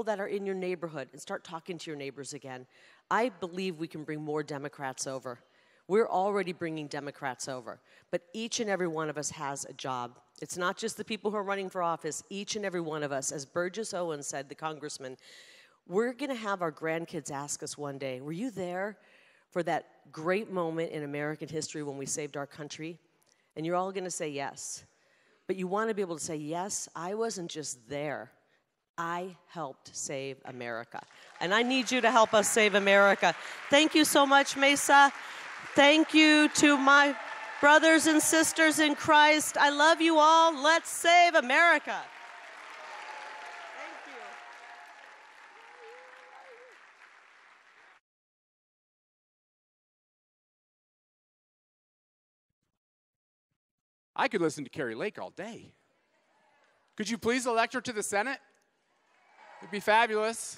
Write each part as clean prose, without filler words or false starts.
that are in your neighborhood and start talking to your neighbors again. I believe we can bring more Democrats over. We're already bringing Democrats over, but each and every one of us has a job. It's not just the people who are running for office. Each and every one of us, as Burgess Owens said, the congressman, we're going to have our grandkids ask us one day, were you there for that great moment in American history when we saved our country? And you're all going to say yes. But you want to be able to say, yes, I wasn't just there. I helped save America. And I need you to help us save America. Thank you so much, Mesa. Thank you to my brothers and sisters in Christ. I love you all. Let's save America. Thank you. I could listen to Kari Lake all day. Could you please elect her to the Senate? It'd be fabulous.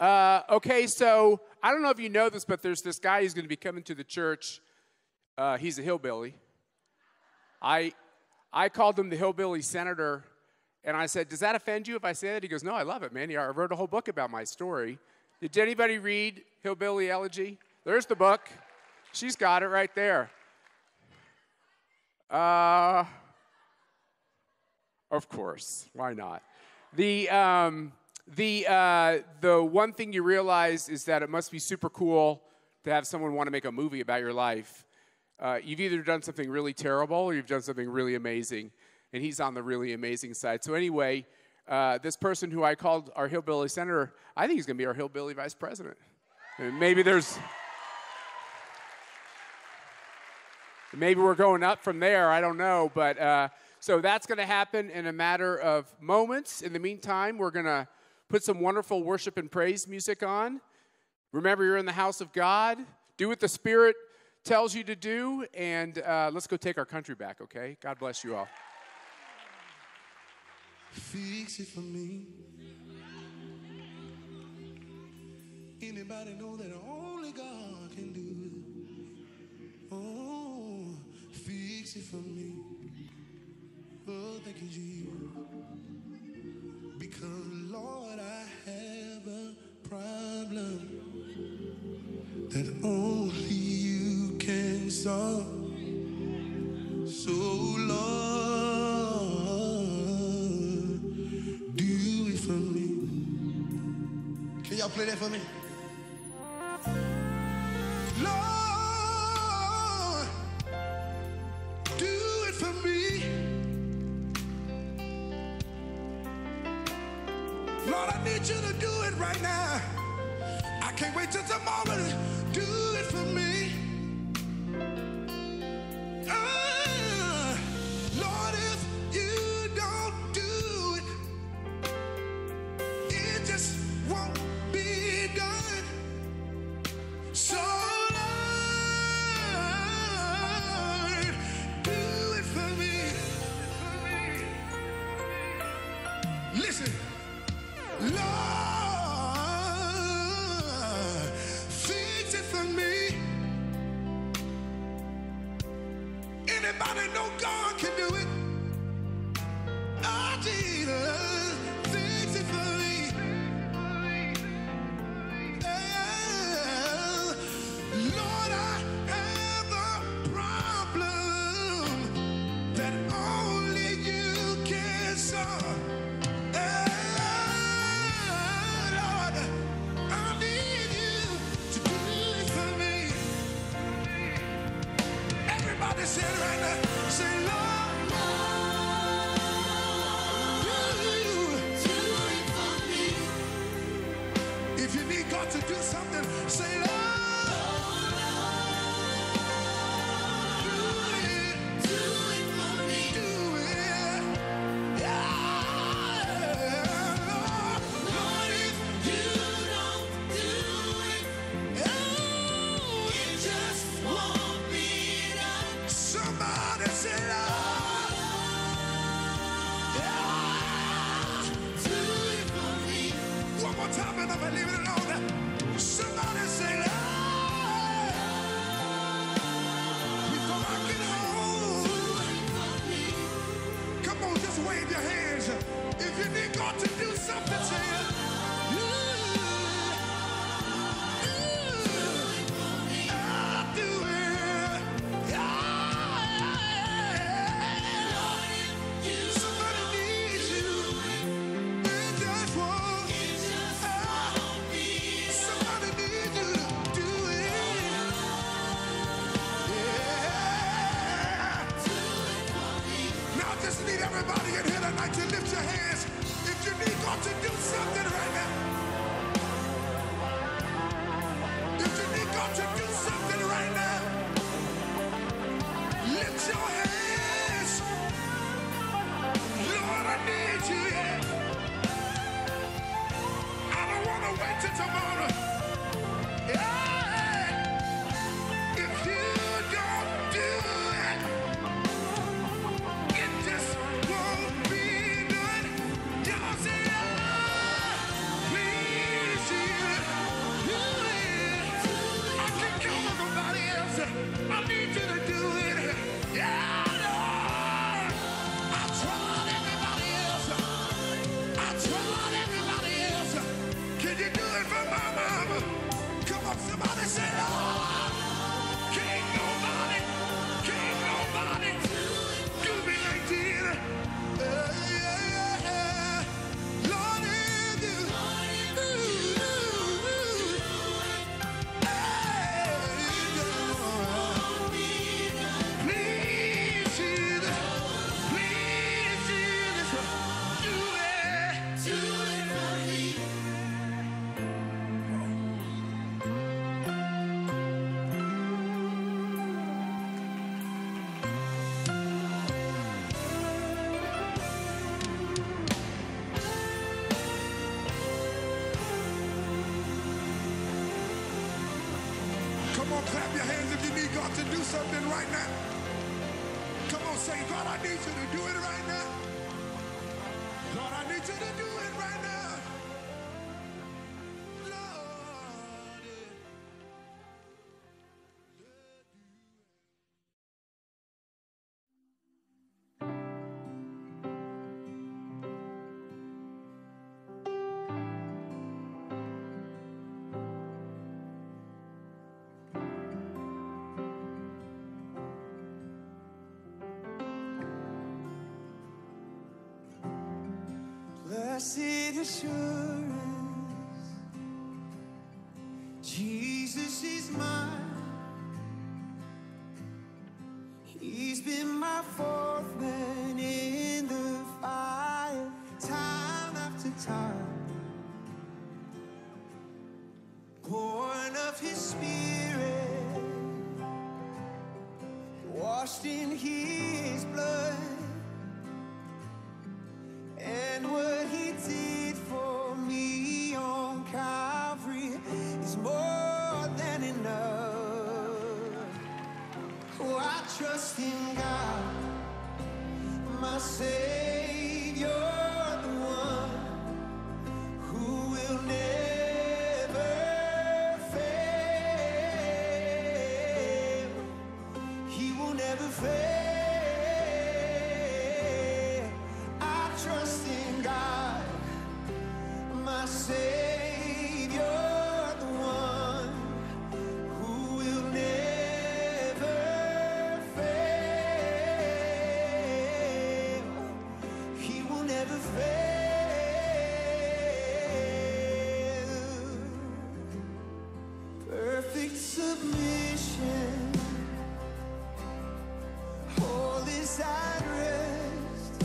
Okay, so I don't know if you know this, but there's this guy who's going to be coming to the church. He's a hillbilly. I called him the hillbilly senator, and I said, does that offend you if I say that? He goes, no, I love it, man. Yeah, I wrote a whole book about my story. Did anybody read Hillbilly Elegy? There's the book. She's got it right there. Of course, why not? The one thing you realize is that it must be super cool to have someone want to make a movie about your life. You've either done something really terrible or you've done something really amazing, and he's on the really amazing side. So anyway, this person who I called our hillbilly senator, I think he's going to be our hillbilly vice president. And maybe we're going up from there, I don't know, but so that's going to happen in a matter of moments. In the meantime, we're going to put some wonderful worship and praise music on. Remember, you're in the house of God. Do what the Spirit tells you to do, and let's go take our country back, okay? God bless you all. Fix it for me. Anybody know that only God can do it? Oh, fix it for me. Oh, thank you, Jesus. Because, Lord, I have a problem that only you can solve. So, Lord, do it for me. Can y'all play that for me? Lord, do it for me. Lord, I need you to do it right now. I can't wait till tomorrow. Do it for me. Lord, if you don't do it, it just won't be done. So, Lord, do it for me. Listen. Lord, fix it for me. Anybody know God can do it? Oh, Jesus, fix it for me. Lord, I have a problem that only you can solve. Say it right now. Say, Lord, do it for me. If you need God to do something, say, Lord, do it for me. Do it. Yeah. Lord, if you don't do it, it just won't be. Somebody say, Lord, yeah, do it for me. One more time and I'm going to leave it alone. Somebody say, Lord, before I get home, come on, just wave your hands. If you need God to do something, say it. gonna wait till tomorrow. Yeah. If you don't do it, it just won't be done. Y'all say, please, Jesus, do it. I can't count on nobody else. I need you to do it. Yeah, Lord. I tried everybody else. I tried everybody else. Can you do it for my mama? Come on, somebody say, Lord. Can't nobody do me like this. Yeah. Lord, if you, please, Jesus, do it for me. Come on, clap your hands if you need God to do something right now. Come on, say, God, I need you to do it right now. Lord, I need you to do it right now. Lord, blessed assurance, Jesus is mine. He's been my fourth man in the fire, time after time. Born of his spirit, washed in his blood. And what he did for me on Calvary is more than enough. Oh, I trust in God, my Savior, the one who will never fail. He will never fail. Trust in God, my Savior, the one who will never fail. He will never fail. Perfect submission, all is at rest.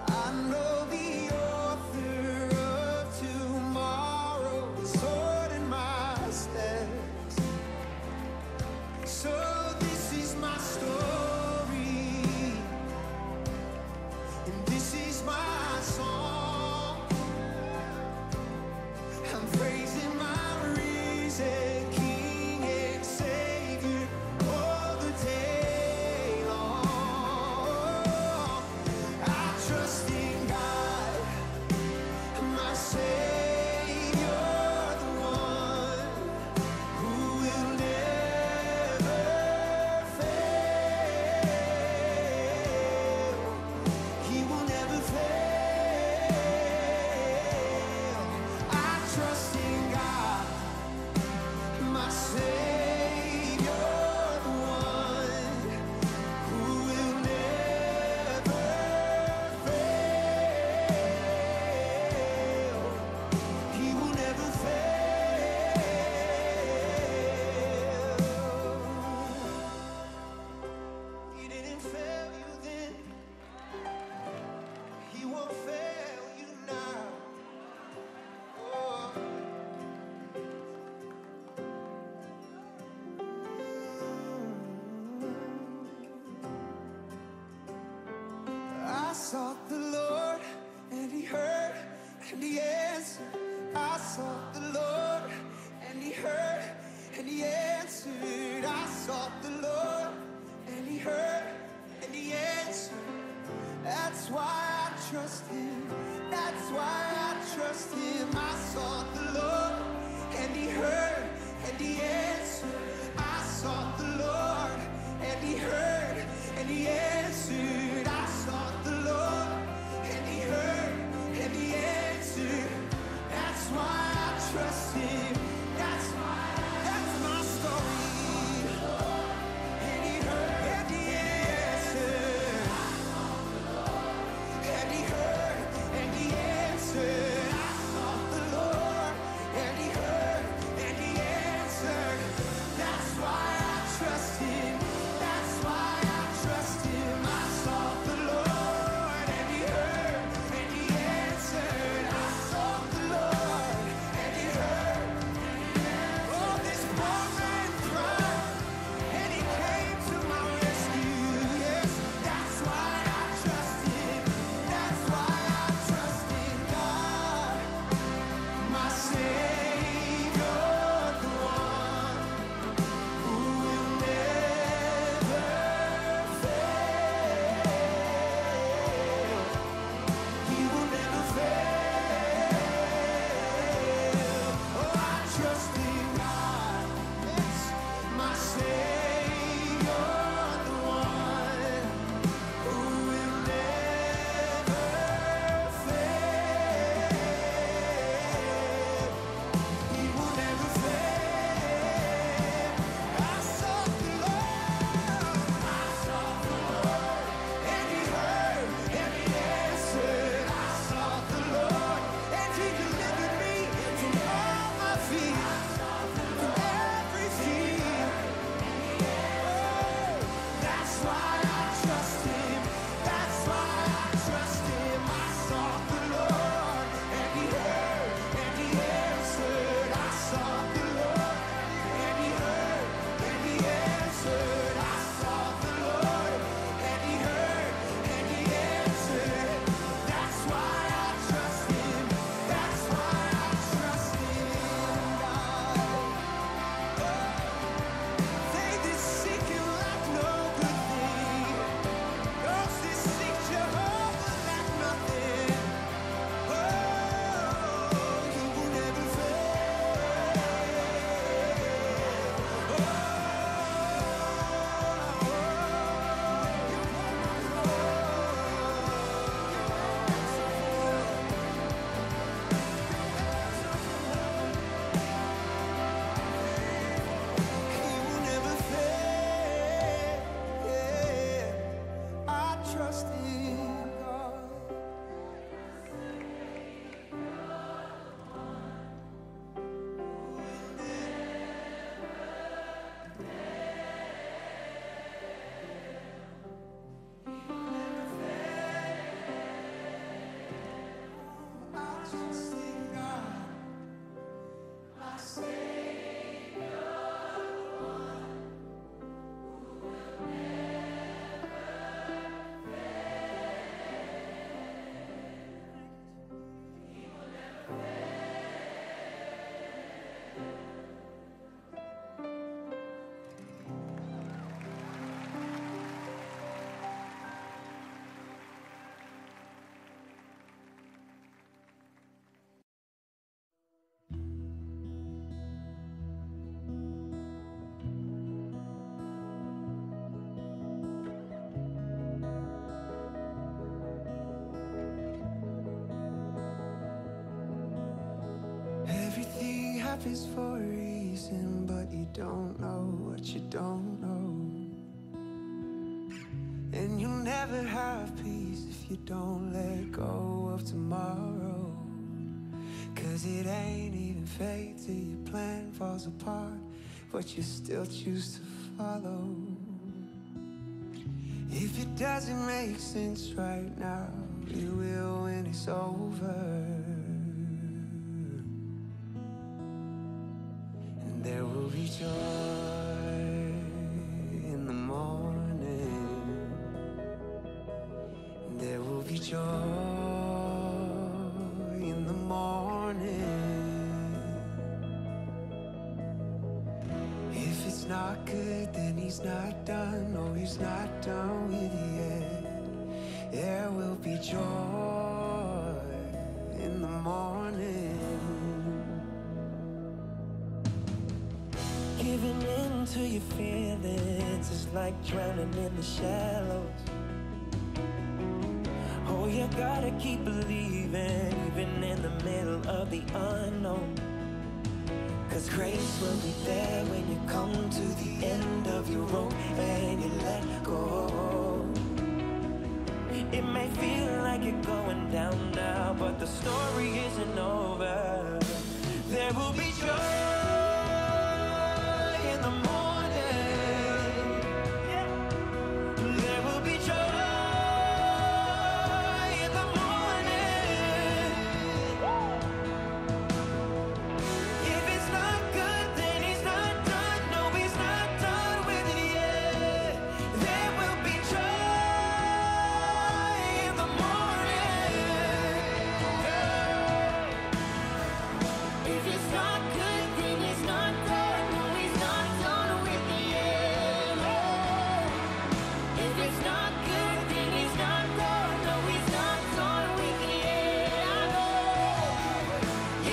I know the author of tomorrow is ordering my steps. So this is my story, and this is my song. I'm praising my risen King and Savior all the day long. I trust in God, my Savior, the one who will never fail. He will never fail. I trust in God, my Savior, the one who will never fail. sought the Lord, and he heard, and he answered. I sought the Lord, and he heard, and he answered. That's why I trust him. That's why I trust him. I sought the Lord, and he heard, and he answered. I sought the Lord, and he heard, and he answered. I sought the Lord, and he heard, and he answered. That's why I trust him. That's my story. And he heard, and he answered. And he heard, and he answered. I sought the Lord, and he heard, and he answered. That's why I trust him. That's why I trust him. I sought the Lord, and he heard, and he answered. I sought the Lord, and he heard. Oh, this poor man cried, and he came to my rescue. Yes, that's why I trust him. That's why I trust in God, my Savior, the one who will never fail. He will never fail. Oh, I trust in God, yes, my Savior, the one who will never fail. He will never fail. I sought the Lord. I sought the Lord, and he heard, and he answered. I sought the Lord, and he delivered me from all my fears, from every fear. Oh, that's why I trust him. That's why I trust him. I sought the Lord, and he heard, and he answered. I sought the Lord, and he heard, and he answered. I sought the Lord, and he heard, and he answered. That's why I trust him. That's why I trust in God. They that seek him lack no good thing. Those that seek Jehovah lack nothing. Oh, he will never fail. He will never fail. I trust in God. I trust in God, my Savior. Everything happens for a reason, but you don't know what you don't know. And you'll never have peace if you don't let go of tomorrow. 'Cause it ain't even fate till your plan falls apart, but you still choose to follow. If it doesn't make sense right now, it will when it's over. And there will be joy in the morning. And there will be joy in the morning. it's not good, then he's not done. No, he's not done with you yet. There will be joy in the morning. Giving in to your feelings is like drowning in the shallows. Oh, you gotta keep believing, even in the middle of the unknown. 'Cause grace will be there when you come to the end of your rope and you let go. It may feel like you're going down now, but the story isn't over. There will be joy in the morning. There will be joy in the morning. If it's not good, then he's not done. No, he's not done with it yet. There will be joy in the morning. If it's not good, then he's not done. No, he's not done with it yet. If it's not good, then he's not done. No, he's not done with it yet.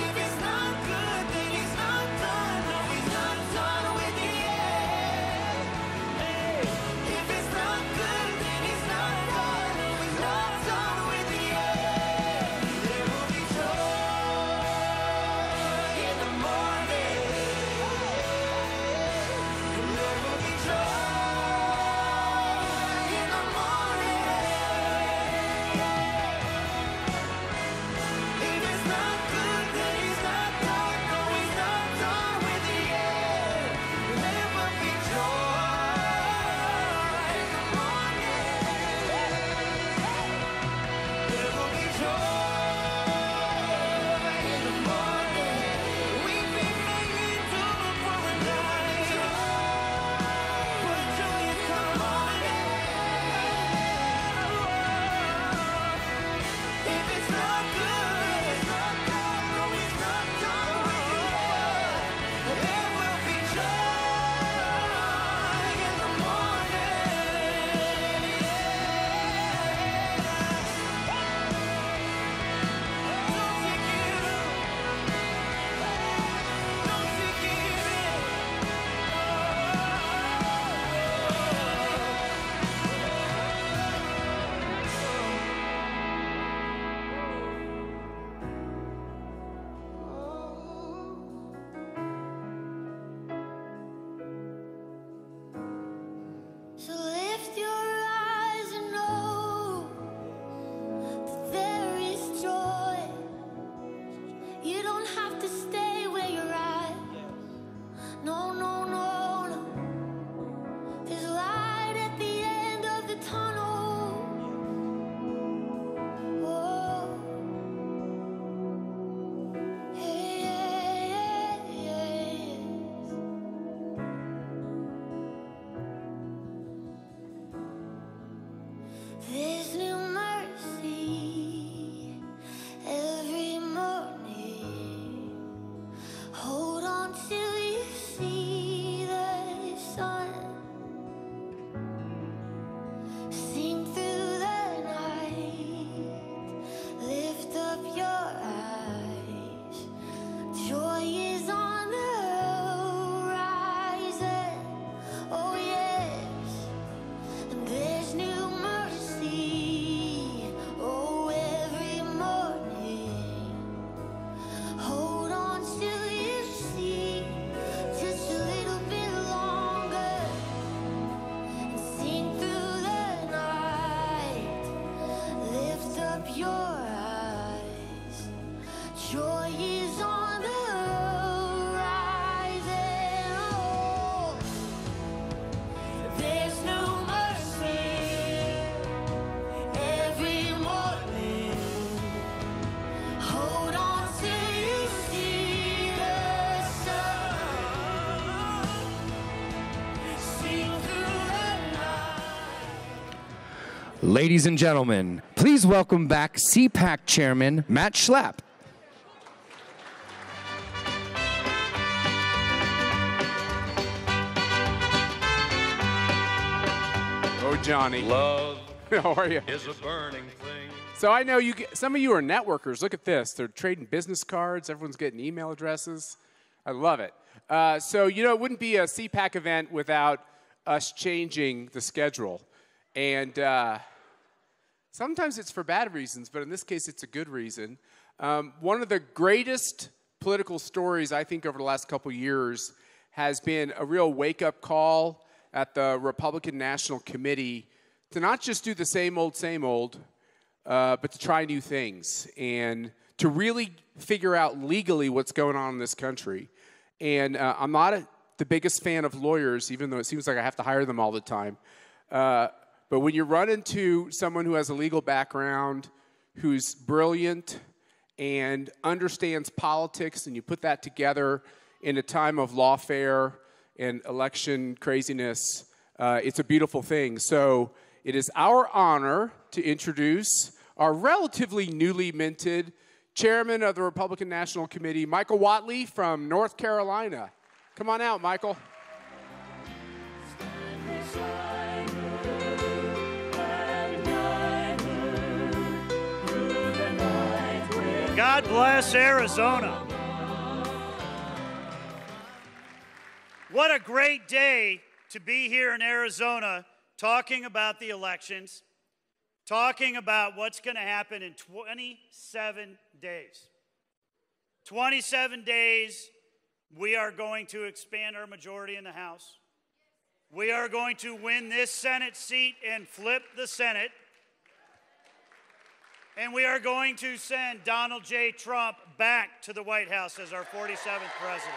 If it's not good, then he's not done. No, he's not done with it yet. If it's not good, then he's not done. No, he's not done with it yet. There will be joy in the morning. There will be joy in the morning. If it's not good, then he's not done. No, he's not done with it yet. There will be joy in the morning. There will be joy in the morning. Weeping may endure for a night, but joy is coming. If it's not good, it's not done. No, it's not done with you yet. There will be joy in the morning. Don't you give up. Don't you give in. So lift your eyes and know that there is joy. You don't have to stay where you're at. No, no, no, no. There's light at the end of the tunnel. Whoa. Hey, yeah, yeah, yeah. There's new mercy every morning. Hold on till you see the sun. Sing through the night. Lift up your eyes. Joy is on the horizon. Oh yes. And there's new mercy, oh, every morning. Hold on till you see just a little bit longer. And sing through the night. Lift up your eyes. Joy is on the horizon. Oh. There's new mercy every morning. Hold on till you see the sun. Sing through the night. Ladies and gentlemen, please welcome back CPAC Chairman Matt Schlapp. Johnny. Love How are you? is a burning thing. So I know some of you are networkers. Look at this. They're trading business cards. Everyone's getting email addresses. I love it. So, it wouldn't be a CPAC event without us changing the schedule. And sometimes it's for bad reasons, but in this case, it's a good reason. One of the greatest political stories, I think, over the last couple years has been a real wake-up call at the Republican National Committee to not just do the same old, but to try new things and to really figure out legally what's going on in this country. And I'm not the biggest fan of lawyers, even though it seems like I have to hire them all the time. But when you run into someone who has a legal background, who's brilliant and understands politics, and you put that together in a time of lawfare and election craziness, it's a beautiful thing. So it is our honor to introduce our relatively newly minted chairman of the Republican National Committee, Michael Whatley from North Carolina. Come on out, Michael. God bless Arizona. What a great day to be here in Arizona talking about the elections, talking about what's going to happen in 27 days. 27 days, we are going to expand our majority in the House. We are going to win this Senate seat and flip the Senate. And we are going to send Donald J. Trump back to the White House as our 47th president.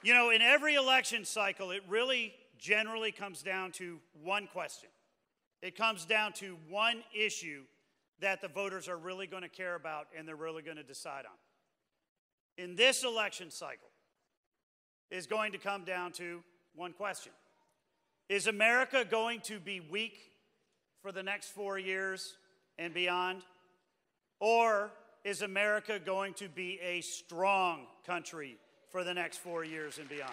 In every election cycle, it really generally comes down to one question. It comes down to one issue that the voters are really going to care about and they're really going to decide on. In this election cycle, is going to come down to one question. Is America going to be weak for the next 4 years and beyond? Or is America going to be a strong country for the next 4 years and beyond?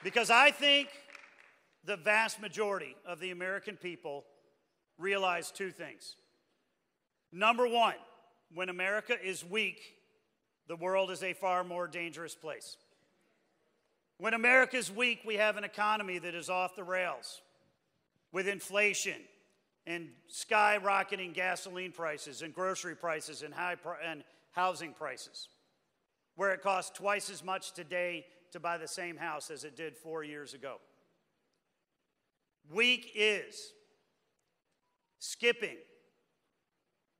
Because I think the vast majority of the American people realize two things. Number one, when America is weak, the world is a far more dangerous place. When America is weak, we have an economy that is off the rails with inflation and skyrocketing gasoline prices and grocery prices and housing prices, where it costs twice as much today to buy the same house as it did 4 years ago. Weak is skipping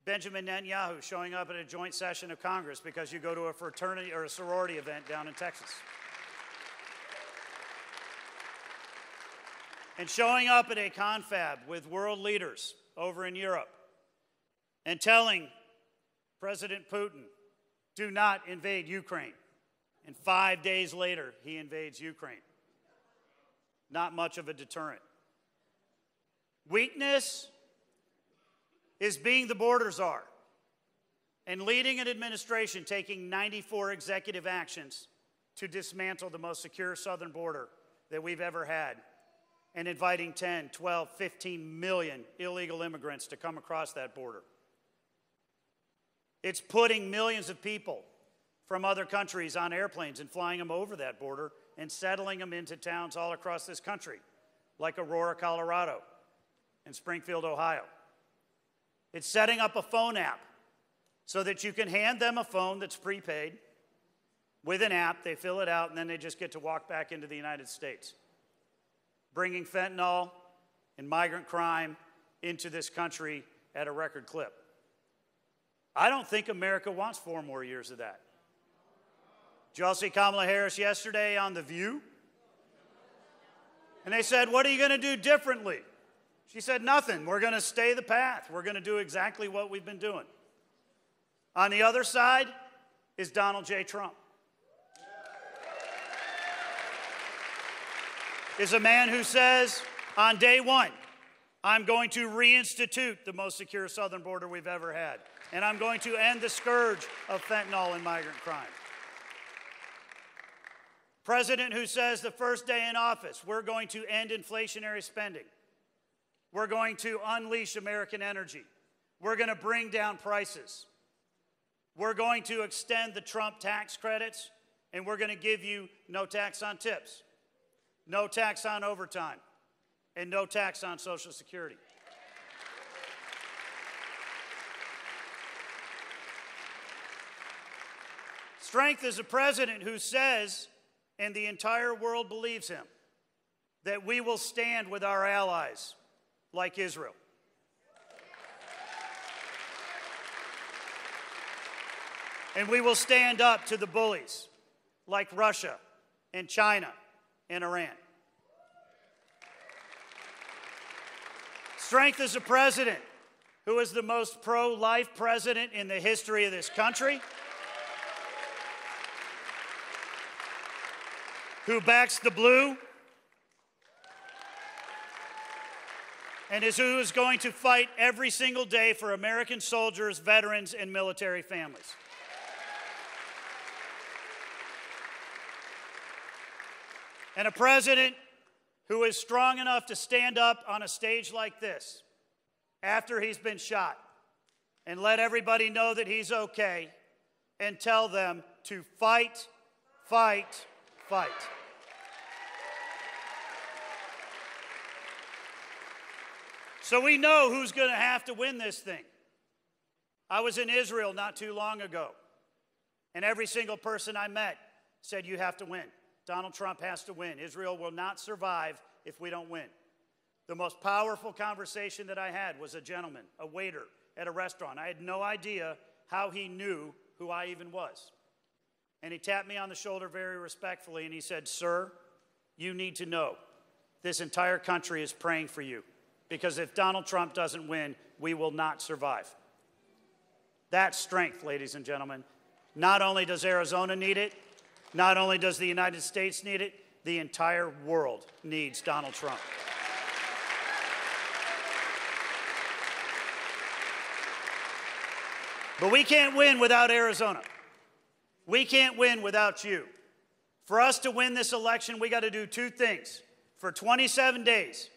Benjamin Netanyahu showing up at a joint session of Congress because you go to a fraternity or a sorority event down in Texas. And showing up at a confab with world leaders over in Europe and telling President Putin, do not invade Ukraine. And 5 days later, he invades Ukraine. Not much of a deterrent. Weakness is being the border czar and leading an administration taking 94 executive actions to dismantle the most secure southern border that we've ever had, and inviting 10, 12, 15 million illegal immigrants to come across that border. It's putting millions of people from other countries on airplanes and flying them over that border and settling them into towns all across this country, like Aurora, Colorado, and Springfield, Ohio. It's setting up a phone app so that you can hand them a phone that's prepaid with an app, they fill it out, and then they just get to walk back into the United States, bringing fentanyl and migrant crime into this country at a record clip. I don't think America wants 4 more years of that. Did you all see Kamala Harris yesterday on The View? And they said, what are you going to do differently? She said, nothing. We're going to stay the path. We're going to do exactly what we've been doing. On the other side is Donald J. Trump. Is a man who says, on day one, I'm going to reinstitute the most secure southern border we've ever had. And I'm going to end the scourge of fentanyl and migrant crime. President who says the first day in office, we're going to end inflationary spending. We're going to unleash American energy. We're going to bring down prices. We're going to extend the Trump tax credits, and we're going to give you no tax on tips, no tax on overtime, and no tax on Social Security. Strength is a president who says, and the entire world believes him, that we will stand with our allies like Israel. And we will stand up to the bullies like Russia and China and Iran. Strength is a president who is the most pro-life president in the history of this country, who backs the blue, and who is going to fight every single day for American soldiers, veterans, and military families. And a president who is strong enough to stand up on a stage like this after he's been shot and let everybody know that he's okay and tell them to fight, fight, fight. So we know who's going to have to win this thing. I was in Israel not too long ago, and every single person I met said, you have to win. Donald Trump has to win. Israel will not survive if we don't win. The most powerful conversation that I had was a gentleman, a waiter at a restaurant. I had no idea how he knew who I even was. And he tapped me on the shoulder very respectfully, and he said, sir, you need to know this entire country is praying for you, because if Donald Trump doesn't win, we will not survive. That's strength, ladies and gentlemen. Not only does Arizona need it, not only does the United States need it, the entire world needs Donald Trump. But we can't win without Arizona. We can't win without you. For us to win this election, we got to do two things. For 27 days,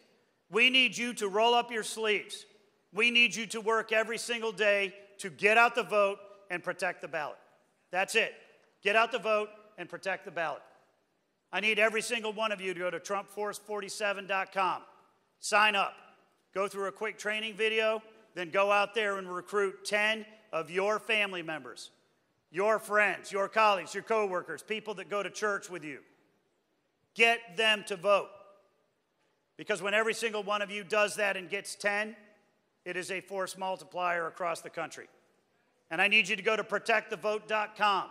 we need you to roll up your sleeves. We need you to work every single day to get out the vote and protect the ballot. That's it. Get out the vote and protect the ballot. I need every single one of you to go to TrumpForce47.com. Sign up. Go through a quick training video, then go out there and recruit 10 of your family members, your friends, your colleagues, your coworkers, people that go to church with you. Get them to vote. Because when every single one of you does that and gets 10, it is a force multiplier across the country. And I need you to go to protectthevote.com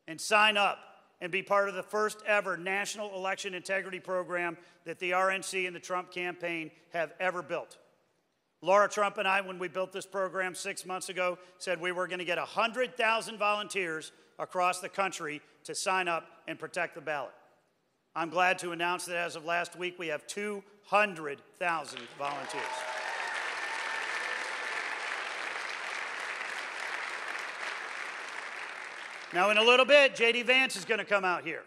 and sign up and be part of the first ever national election integrity program that the RNC and the Trump campaign have ever built. Laura Trump and I, when we built this program 6 months ago, said we were going to get 100,000 volunteers across the country to sign up and protect the ballot. I'm glad to announce that as of last week, we have 200,000 volunteers. Now, in a little bit, J.D. Vance is going to come out here.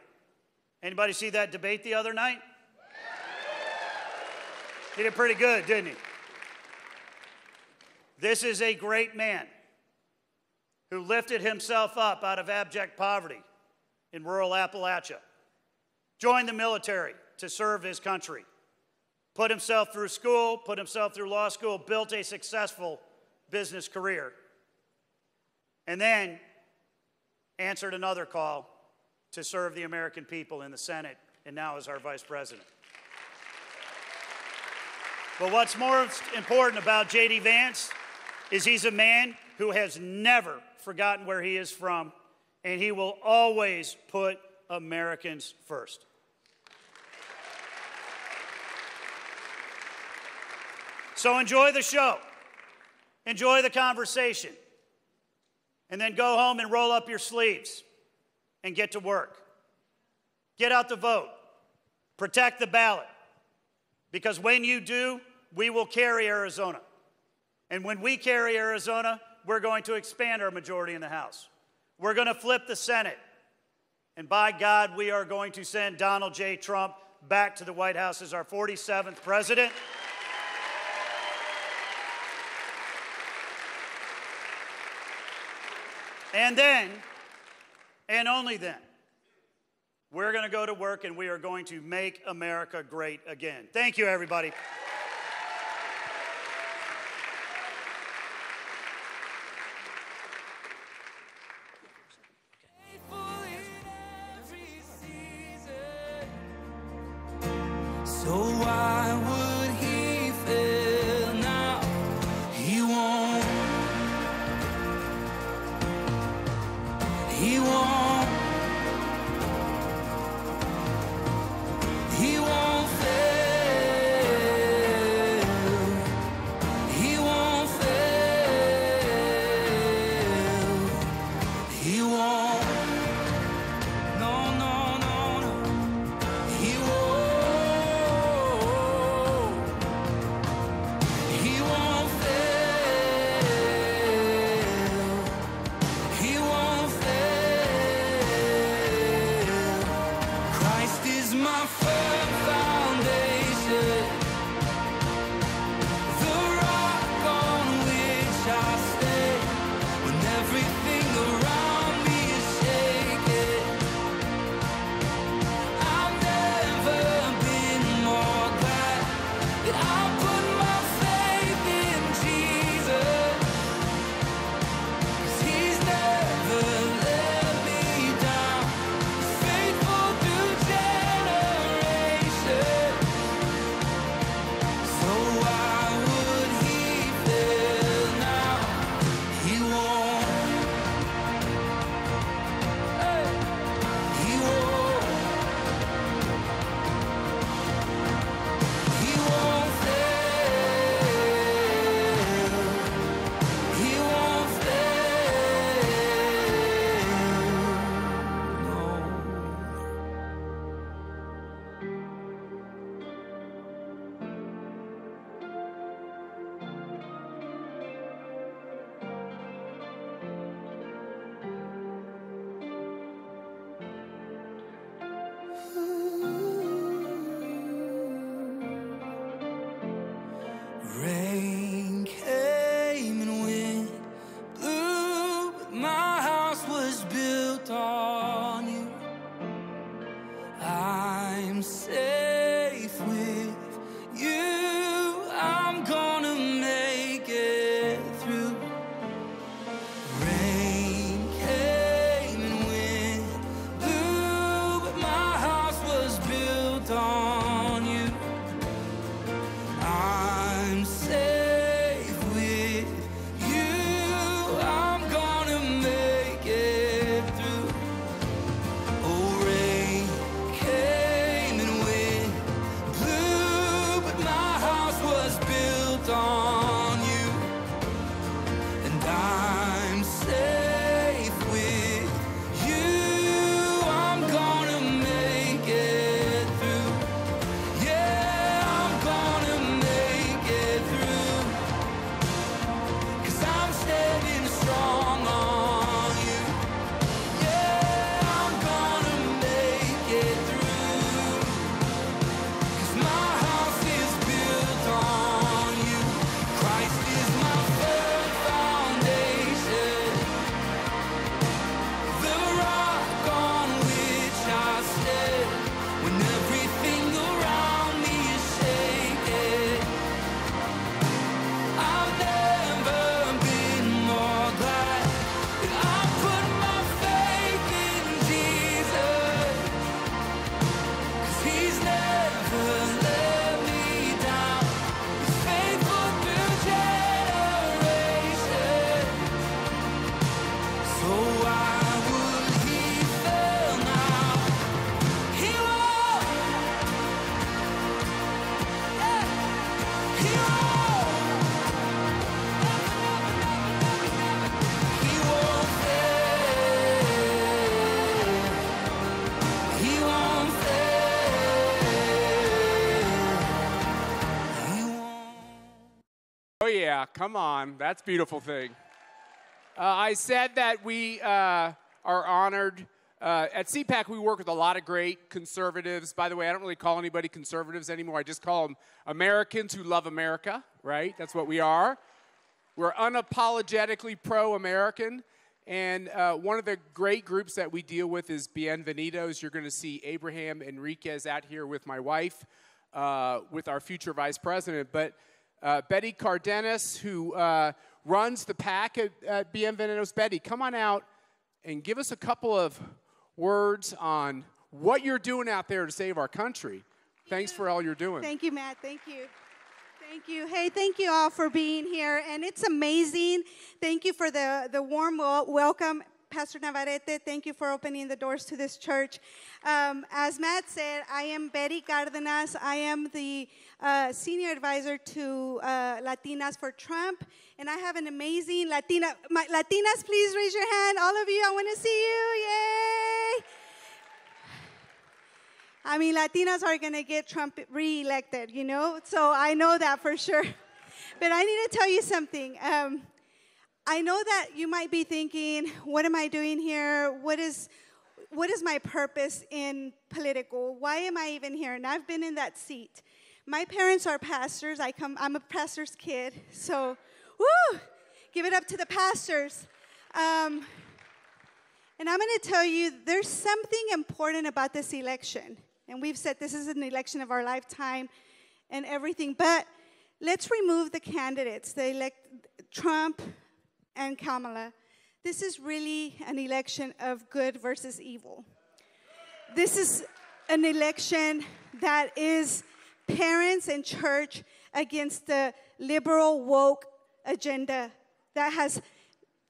Anybody see that debate the other night? He did pretty good, didn't he? This is a great man who lifted himself up out of abject poverty in rural Appalachia, joined the military to serve his country, put himself through school, put himself through law school, built a successful business career, and then answered another call to serve the American people in the Senate, and now is our vice president. But what's more important about J.D. Vance is he's a man who has never forgotten where he is from, and he will always put Americans first. So enjoy the show, enjoy the conversation, and then go home and roll up your sleeves and get to work. Get out the vote. Protect the ballot. Because when you do, we will carry Arizona. And when we carry Arizona, we're going to expand our majority in the House. We're going to flip the Senate. And by God, we are going to send Donald J. Trump back to the White House as our 47th president. And then, and only then, we're going to go to work and we are going to make America great again. Thank you, everybody. So why would he fail now? He won't. He won't. He won't fail. He won't fail. He won't. No, no, no, no. He won't. He won't fail. He won't fail. Christ is my firm foundation, the rock on which I stand. When everything around me is shaking, I've never been more glad that I put my faith in Jesus. 'Cause he's never let me down. He's faithful through generations. So why would he fail now? He won't. Hey, he won't. He won't fail. He won't fail. No. Rain came and wind blew, but my house was built on you. I'm safe with you. I'm gonna make it through. Rain came and wind blew, but my house was built on you. I'm safe with you. I'm gonna make it through. Oh, rain came and wind blew, but my house was built on you. And I'm safe with you. I'm gonna make it through. Yeah, I'm gonna make it through. 'Cause I'm standing strong on you. Yeah, I'm gonna make it through. 'Cause my house is built on you. Christ is my firm foundation, the rock on which I stand. When everything around me is shaking, I've never been more glad that I put my faith in Jesus. 'Cause he's never let me down. He's faithful through generations. So why would he fail now? He won't. He won't. He won't fail. He won't fail. He won't. Oh, yeah, come on. That's a beautiful thing. I said that we are honored. At CPAC, we work with a lot of great conservatives. By the way, I don't really call anybody conservatives anymore. I just call them Americans who love America, right? That's what we are. We're unapologetically pro-American. And one of the great groups that we deal with is Bienvenidos. You're going to see Abraham Enriquez out here with my wife, with our future vice president. But Betty Cardenas, who runs the PAC at Bienvenidos. Betty, come on out and give us a couple of words on what you're doing out there to save our country. Thanks for all you're doing. Thank you, Matt. Thank you. Thank you. Hey, thank you all for being here. And it's amazing. Thank you for the warm welcome. Pastor Navarrete, thank you for opening the doors to this church. As Matt said, I am Betty Cardenas. I am the senior advisor to Latinas for Trump. And I have an amazing Latinas, please raise your hand. All of you, I want to see you. Yay! I mean, Latinas are going to get Trump reelected, you know? So I know that for sure. But I need to tell you something. I know that you might be thinking, what am I doing here? What is my purpose in political? Why am I even here? And I've been in that seat. My parents are pastors. I'm a pastor's kid. So, woo! Give it up to the pastors. And I'm going to tell you, there's something important about this election. And we've said this is an election of our lifetime and everything. But let's remove the candidates, Trump and Kamala. This is really an election of good versus evil. This is an election that is parents and church against the liberal woke agenda that has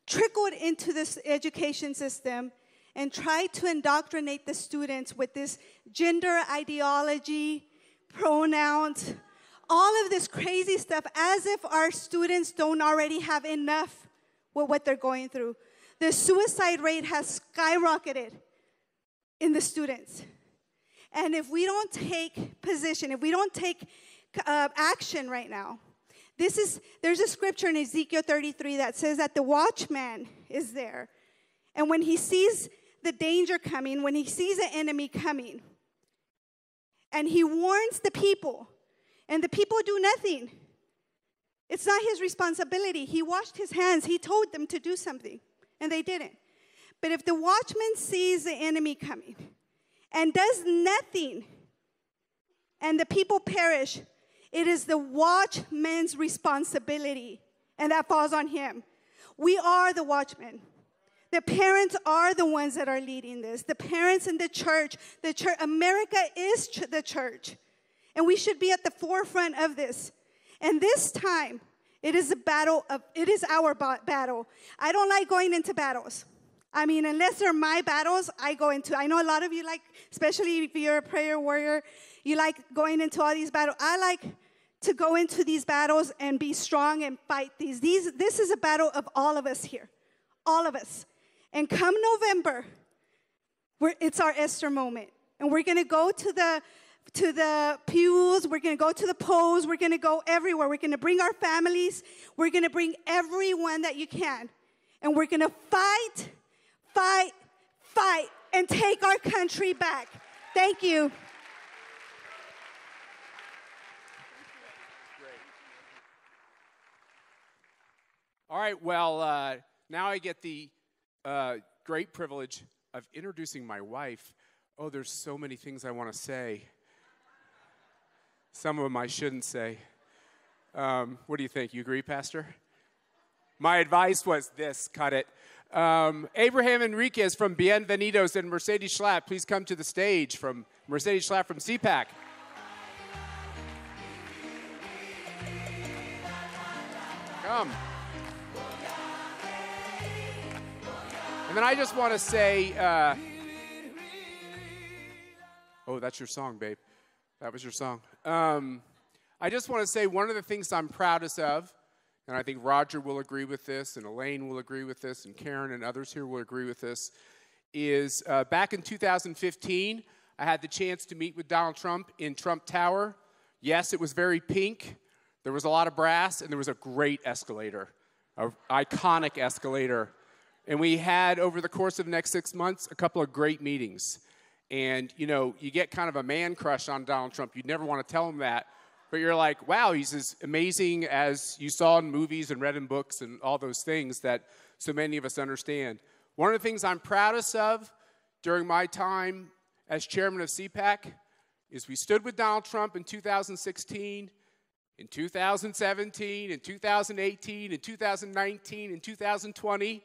trickled into this education system and tried to indoctrinate the students with this gender ideology, pronouns, all of this crazy stuff, as if our students don't already have enough with what they're going through. The suicide rate has skyrocketed in the students. And if we don't take position, if we don't take action right now, there's a scripture in Ezekiel 33 that says that the watchman is there. And when he sees the danger coming, when he sees the enemy coming, and he warns the people, and the people do nothing, it's not his responsibility. He washed his hands. He told them to do something, and they didn't. But if the watchman sees the enemy coming and does nothing, and the people perish, it is the watchman's responsibility, and that falls on him. We are the watchmen. The parents are the ones that are leading this. The parents in the church, America is the church. And we should be at the forefront of this. And this time, it is our battle. I don't like going into battles. I mean, unless they're my battles, I go into. I know a lot of you like, especially if you're a prayer warrior, you like going into all these battles. I like to go into these battles and be strong and fight these. This is a battle of all of us here. All of us. And come November, it's our Esther moment. And we're going to go to the pews. We're going to go to the polls. We're going to go everywhere. We're going to bring our families. We're going to bring everyone that you can. And we're going to fight, fight, fight, and take our country back. Thank you. All right, well, now I get the great privilege of introducing my wife. Oh, there's so many things I want to say. Some of them I shouldn't say. What do you think? You agree, Pastor? My advice was this, cut it. Abraham Enriquez from Bienvenidos and Mercedes Schlapp, please come to the stage from Mercedes Schlapp from CPAC. Come. And then I just want to say, oh, that's your song, babe. That was your song. I just want to say one of the things I'm proudest of, and I think Roger will agree with this, and Elaine will agree with this, and Karen and others here will agree with this, is back in 2015, I had the chance to meet with Donald Trump in Trump Tower. Yes, it was very pink. There was a lot of brass, and there was a great escalator. an iconic escalator. And we had, over the course of the next 6 months, a couple of great meetings. And, you know, you get kind of a man crush on Donald Trump. You'd never want to tell him that. But you're like, wow, he's as amazing as you saw in movies and read in books and all those things that so many of us understand. One of the things I'm proudest of during my time as chairman of CPAC is we stood with Donald Trump in 2016, in 2017, in 2018, in 2019, in 2020,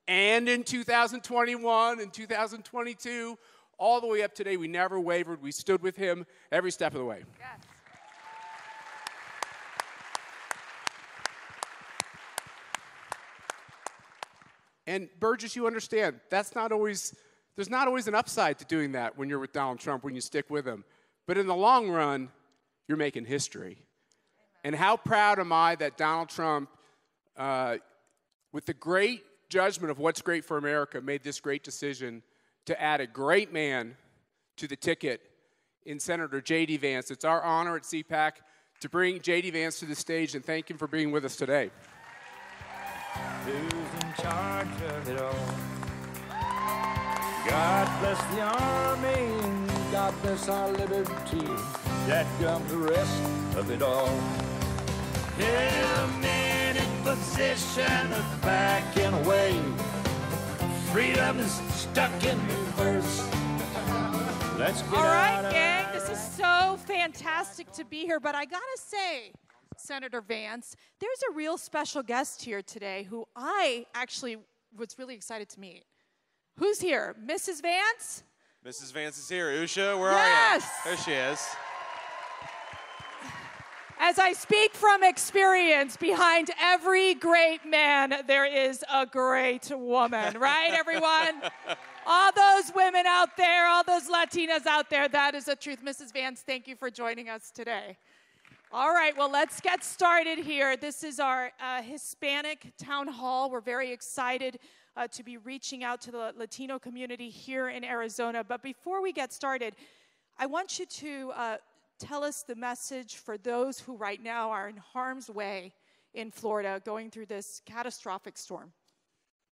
and in 2021, and 2022, all the way up today. We never wavered. We stood with him every step of the way. Yes. And Burgess, you understand, there's not always an upside to doing that when you're with Donald Trump, when you stick with him. But in the long run, you're making history. And how proud am I that Donald Trump, with the great judgment of what's great for America, made this great decision to add a great man to the ticket in Senator J.D. Vance. It's our honor at CPAC to bring J.D. Vance to the stage and thank him for being with us today. Who's in charge of it all? God bless the army and God bless our liberty. That comes the rest of it all. Yeah, a man in position of backing away. Freedom is stuck in reverse. Let's get All right, out of gang, this is so fantastic to be here, but I gotta say, Senator Vance, there's a real special guest here today who I actually was really excited to meet. Who's here? Mrs. Vance? Mrs. Vance is here. Usha, where Yes! are you? There she is. As I speak from experience, behind every great man, there is a great woman, right, everyone? All those women out there, all those Latinas out there, that is the truth. Mrs. Vance, thank you for joining us today. All right, well, let's get started here. This is our Hispanic Town Hall. We're very excited to be reaching out to the Latino community here in Arizona. But before we get started, I want you to tell us the message for those who right now are in harm's way in Florida going through this catastrophic storm.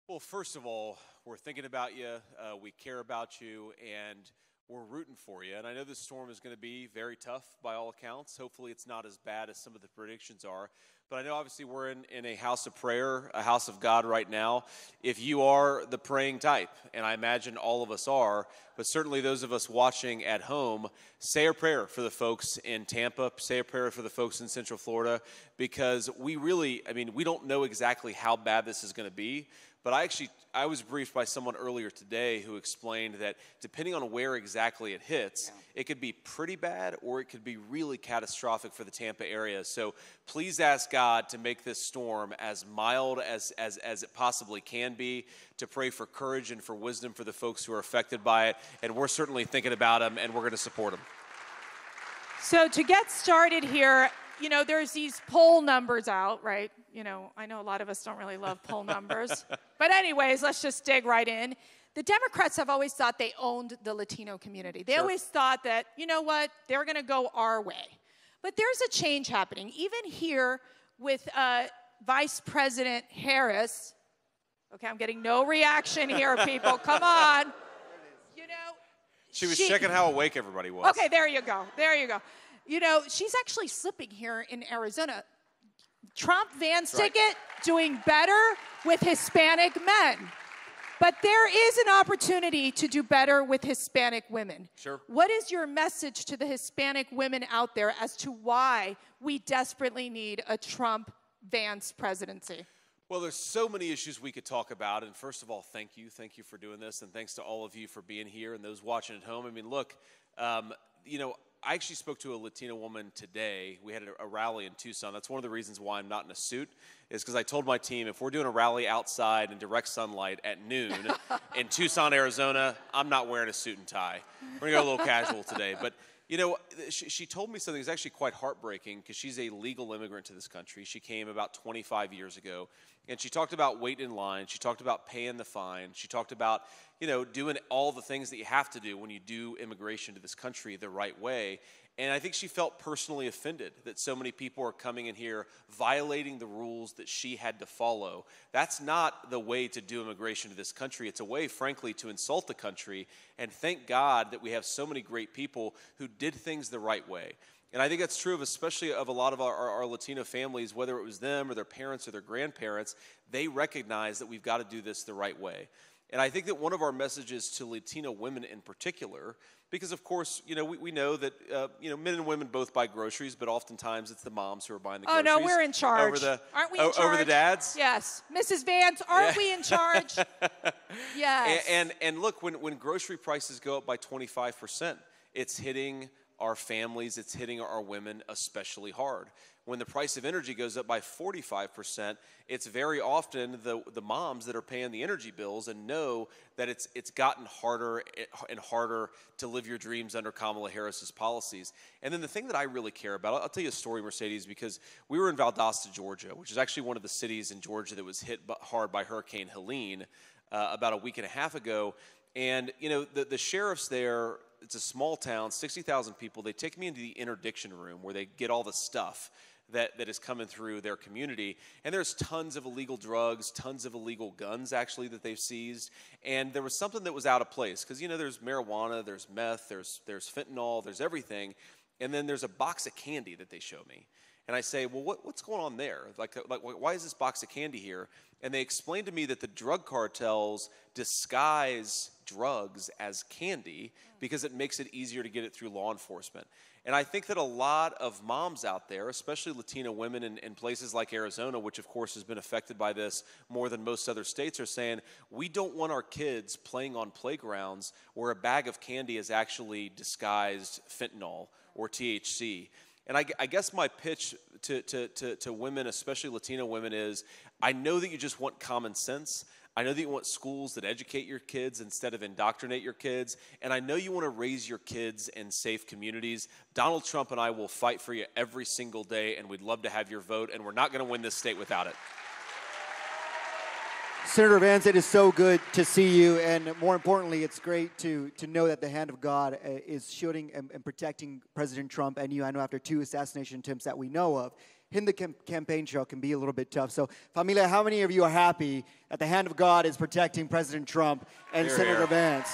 Well, first of all, we're thinking about you. We care about you, and we're rooting for you. And I know this storm is going to be very tough by all accounts. Hopefully it's not as bad as some of the predictions are. But I know obviously we're in a house of prayer, a house of God right now. If you are the praying type, and I imagine all of us are, but certainly those of us watching at home, say a prayer for the folks in Tampa, say a prayer for the folks in Central Florida, because we don't know exactly how bad this is going to be. But I was briefed by someone earlier today who explained that depending on where exactly it hits, it could be pretty bad or it could be really catastrophic for the Tampa area. So please ask God to make this storm as mild as it possibly can be, to pray for courage and for wisdom for the folks who are affected by it. And we're certainly thinking about them, and we're going to support them. So to get started here, you know, there's these poll numbers out, right? You know, I know a lot of us don't really love poll numbers. But anyways, let's just dig right in. The Democrats have always thought they owned the Latino community. They always thought that, you know what, they're going to go our way. But there's a change happening. Even here with Vice President Harris. Okay, I'm getting no reaction here, people. Come on. You know, She was checking how awake everybody was. Okay, there you go. There you go. You know, she's actually slipping here in Arizona. Trump Vance ticket doing better with Hispanic men. But there is an opportunity to do better with Hispanic women. Sure. What is your message to the Hispanic women out there as to why we desperately need a Trump Vance presidency? Well, there's so many issues we could talk about. And first of all, thank you. Thank you for doing this. And thanks to all of you for being here and those watching at home. I mean, look, you know, I actually spoke to a Latina woman today. We had a rally in Tucson. That's one of the reasons why I'm not in a suit, is because I told my team, if we're doing a rally outside in direct sunlight at noon in Tucson, Arizona, I'm not wearing a suit and tie. We're going to go a little casual today. But, you know, she told me something that's actually quite heartbreaking, because she's a legal immigrant to this country. She came about 25 years ago. And she talked about waiting in line. She talked about paying the fine. She talked about, you know, doing all the things that you have to do when you do immigration to this country the right way. And I think she felt personally offended that so many people are coming in here violating the rules that she had to follow. That's not the way to do immigration to this country. It's a way, frankly, to insult the country. And thank God that we have so many great people who did things the right way. And I think that's true of especially of a lot of our Latino families, whether it was them or their parents or their grandparents. They recognize that we've got to do this the right way. And I think that one of our messages to Latino women in particular, because of course, we know that, men and women both buy groceries, but oftentimes it's the moms who are buying the groceries. Oh, no, we're in charge. Aren't we in charge? Over the dads? Yes. Mrs. Vance, aren't we in charge? Yes. And look, when grocery prices go up by 25%, it's hitting our families, it's hitting our women especially hard. When the price of energy goes up by 45%, it's very often the moms that are paying the energy bills and know that it's gotten harder and harder to live your dreams under Kamala Harris's policies. And then the thing that I really care about, I'll tell you a story, Mercedes, because we were in Valdosta, Georgia, which is actually one of the cities in Georgia that was hit hard by Hurricane Helene about a week and a half ago. And, the sheriffs there, it's a small town, 60,000 people. They take me into the interdiction room where they get all the stuff that is coming through their community. And there's tons of illegal drugs, tons of illegal guns, actually, that they've seized. And there was something that was out of place because, there's marijuana, there's meth, there's fentanyl, there's everything. And then there's a box of candy that they show me. And I say, well, what's going on there? Like, why is this box of candy here? And they explain to me that the drug cartels disguise drugs as candy because it makes it easier to get it through law enforcement. And I think that a lot of moms out there, especially Latino women in places like Arizona, which of course has been affected by this more than most other states, are saying, we don't want our kids playing on playgrounds where a bag of candy is actually disguised fentanyl or THC. And I guess my pitch to women, especially Latino women, is I know that you just want common sense. I know that you want schools that educate your kids instead of indoctrinate your kids. And I know you want to raise your kids in safe communities. Donald Trump and I will fight for you every single day, and we'd love to have your vote. And we're not going to win this state without it. Senator Vance, it is so good to see you, and more importantly, it's great to know that the hand of God is shielding and protecting President Trump and you. I know after 2 assassination attempts that we know of, hitting the campaign trail can be a little bit tough. So, familia, how many of you are happy that the hand of God is protecting President Trump and Hear, Senator hear. Vance?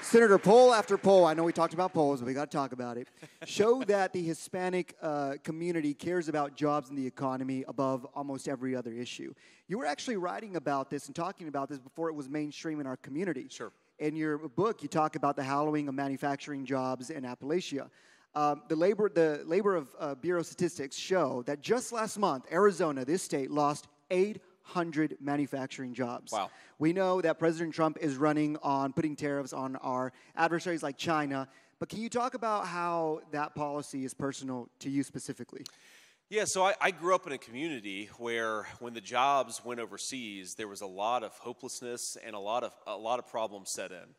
Senator, poll after poll, I know we talked about polls, but we got to talk about it, show that the Hispanic community cares about jobs and the economy above almost every other issue. You were actually writing about this and talking about this before it was mainstream in our community. Sure. In your book, you talk about the hallowing of manufacturing jobs in Appalachia. The labor of Bureau statistics show that just last month, Arizona, this state, lost 800 manufacturing jobs. Wow. We know that President Trump is running on putting tariffs on our adversaries like China, but can you talk about how that policy is personal to you specifically? Yeah, so I grew up in a community where when the jobs went overseas, there was a lot of hopelessness and a lot of problems set in.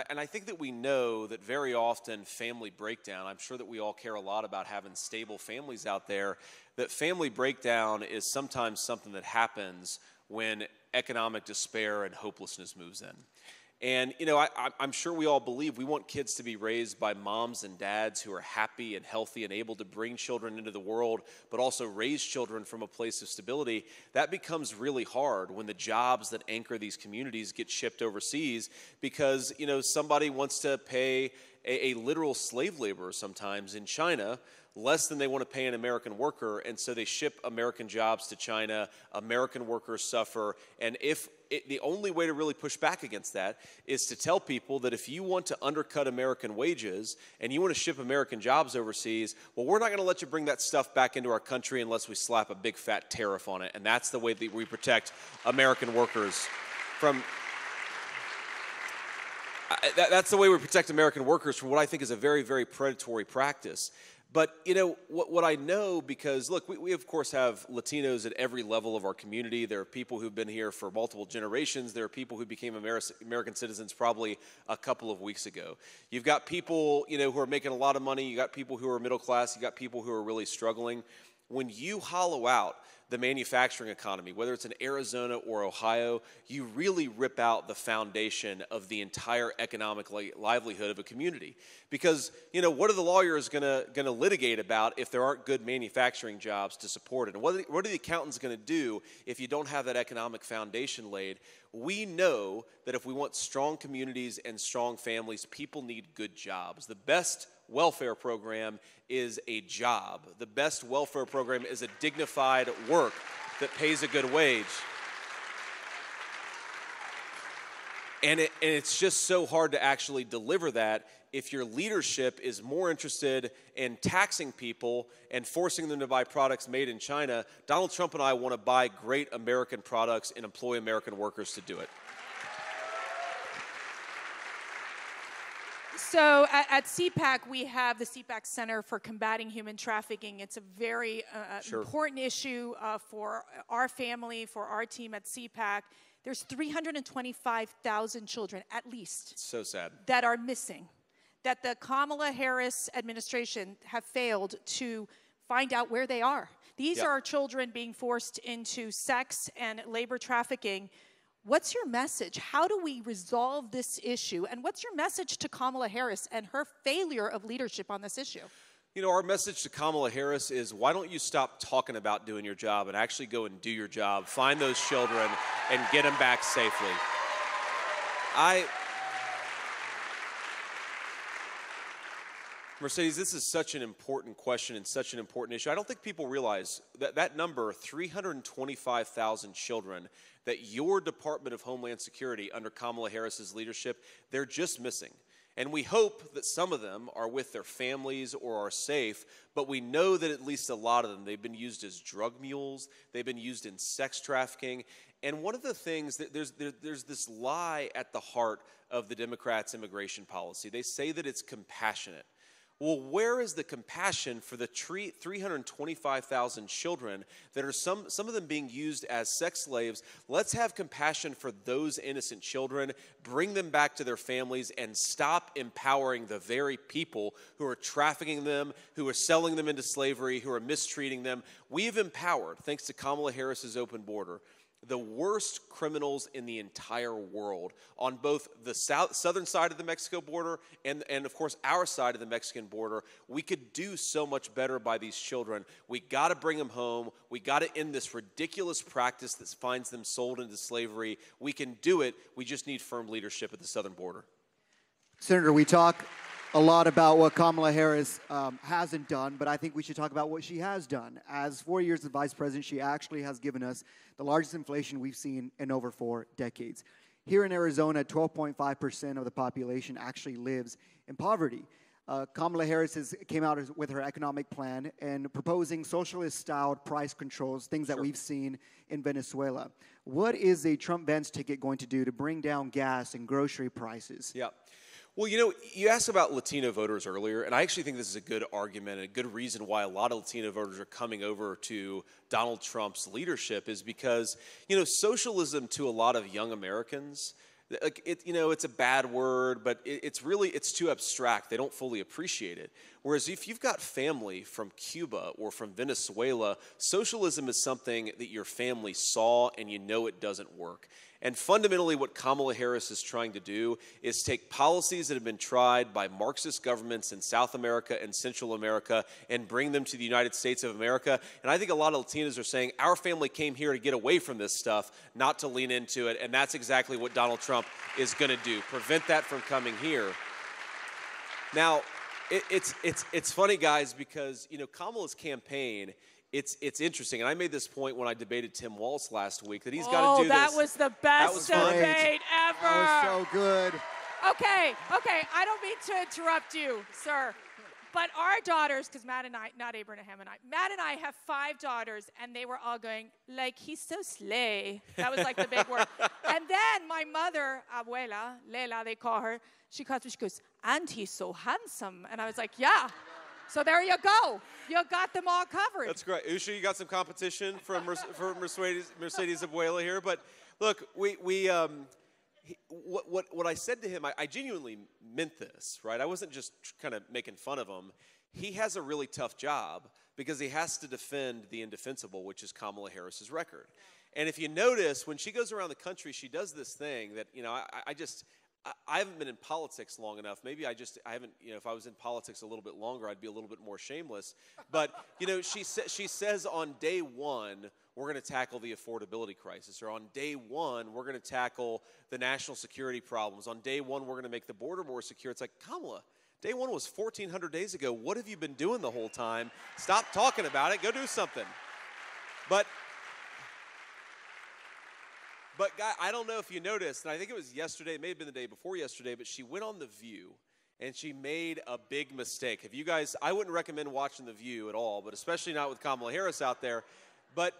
And I think that we know that very often family breakdown, I'm sure that we all care a lot about having stable families out there, that family breakdown is sometimes something that happens when economic despair and hopelessness moves in. And, I'm sure we all believe we want kids to be raised by moms and dads who are happy and healthy and able to bring children into the world, but also raise children from a place of stability. That becomes really hard when the jobs that anchor these communities get shipped overseas because, somebody wants to pay a literal slave laborer sometimes in China less than they want to pay an American worker, and so they ship American jobs to China. American workers suffer, and the only way to really push back against that is to tell people that if you want to undercut American wages and you want to ship American jobs overseas, well, we're not going to let you bring that stuff back into our country unless we slap a big fat tariff on it, and that's the way that we protect American workers from... That's the way we protect American workers from what I think is a very, very predatory practice. But, what I know, because, look, we of course have Latinos at every level of our community. There are people who've been here for multiple generations. There are people who became American citizens probably a couple of weeks ago. You've got people, who are making a lot of money. You've got people who are middle class. You've got people who are really struggling. when you hollow out the manufacturing economy, whether it's in Arizona or Ohio, you really rip out the foundation of the entire economic livelihood of a community. Because, what are the lawyers gonna litigate about if there aren't good manufacturing jobs to support it? And what are the accountants gonna do if you don't have that economic foundation laid? We know that if we want strong communities and strong families, people need good jobs. The best welfare program is a job. The best welfare program is a dignified work that pays a good wage. And it's just so hard to actually deliver that if your leadership is more interested in taxing people and forcing them to buy products made in China. Donald Trump and I want to buy great American products and employ American workers to do it. So at CPAC, we have the CPAC Center for Combating Human Trafficking. It's a very important issue for our family, for our team at CPAC. There's 325,000 children, at least, so sad, that are missing, that the Kamala Harris administration have failed to find out where they are. These are children being forced into sex and labor trafficking. What's your message? How do we resolve this issue? And what's your message to Kamala Harris and her failure of leadership on this issue? Our message to Kamala Harris is, why don't you stop talking about doing your job and actually go and do your job, find those children, and get them back safely. Mercedes, this is such an important question and such an important issue. I don't think people realize that number, 325,000 children, that your Department of Homeland Security under Kamala Harris's leadership, they're just missing. And we hope that some of them are with their families or are safe, but we know that at least a lot of them, they've been used as drug mules, they've been used in sex trafficking. And one of the things, that there's this lie at the heart of the Democrats' immigration policy. They say that it's compassionate. Well, where is the compassion for the 325,000 children that are some of them being used as sex slaves? Let's have compassion for those innocent children, bring them back to their families, and stop empowering the very people who are trafficking them, who are selling them into slavery, who are mistreating them. We've empowered, thanks to Kamala Harris's open border, the worst criminals in the entire world on both the southern side of the Mexico border and of course, our side of the Mexican border. We could do so much better by these children. We got to bring them home. We got to end this ridiculous practice that finds them sold into slavery. We can do it. We just need firm leadership at the southern border. Senator, we talk a lot about what Kamala Harris hasn't done, but I think we should talk about what she has done. As 4 years as vice president, she actually has given us the largest inflation we've seen in over 4 decades. Here in Arizona, 12.5% of the population actually lives in poverty. Kamala Harris came out with her economic plan and proposing socialist-styled price controls, things that we've seen in Venezuela. What is a Trump-Vance ticket going to do to bring down gas and grocery prices? Yeah. Well, you asked about Latino voters earlier, and I actually think this is a good argument and a good reason why a lot of Latino voters are coming over to Donald Trump's leadership is because, socialism to a lot of young Americans, it's a bad word, but it's too abstract. They don't fully appreciate it. Whereas if you've got family from Cuba or from Venezuela, socialism is something that your family saw and it doesn't work. And fundamentally what Kamala Harris is trying to do is take policies that have been tried by Marxist governments in South America and Central America and bring them to the United States of America. And I think a lot of Latinos are saying, our family came here to get away from this stuff, not to lean into it. And that's exactly what Donald Trump is going to do, prevent that from coming here. Now, it's funny, guys, because, Kamala's campaign, it's interesting, and I made this point when I debated Tim Walz last week, that he's got to do this. Oh, that was the best debate ever. That was so good. Okay, I don't mean to interrupt you, sir, but our daughters, because Matt and I, not Abraham and I, Matt and I have 5 daughters, and they were all going, he's so slay. That was the big word. And then my mother, abuela, Lela, they call her, she goes, and he's so handsome. And I was like, yeah. So there you go. You got them all covered. That's great. Usha, you got some competition for Mercedes Abuela here. But look, what I said to him, I genuinely meant this, right? I wasn't just kind of making fun of him. he has a really tough job because he has to defend the indefensible, which is Kamala Harris's record. And if you notice, when she goes around the country, she does this thing that, I haven't been in politics long enough. Maybe I haven't, if I was in politics a little bit longer, I'd be a little bit more shameless. But, she says on day one, we're going to tackle the affordability crisis. Or on day one, we're going to tackle the national security problems. On day one, we're going to make the border more secure. It's like, Kamala, day one was 1,400 days ago. What have you been doing the whole time? Stop talking about it. Go do something. But guy, I don't know if you noticed, and I think it was yesterday, it may have been the day before yesterday, but she went on The View, and she made a big mistake. Have you guys, I wouldn't recommend watching The View at all, but especially not with Kamala Harris out there. But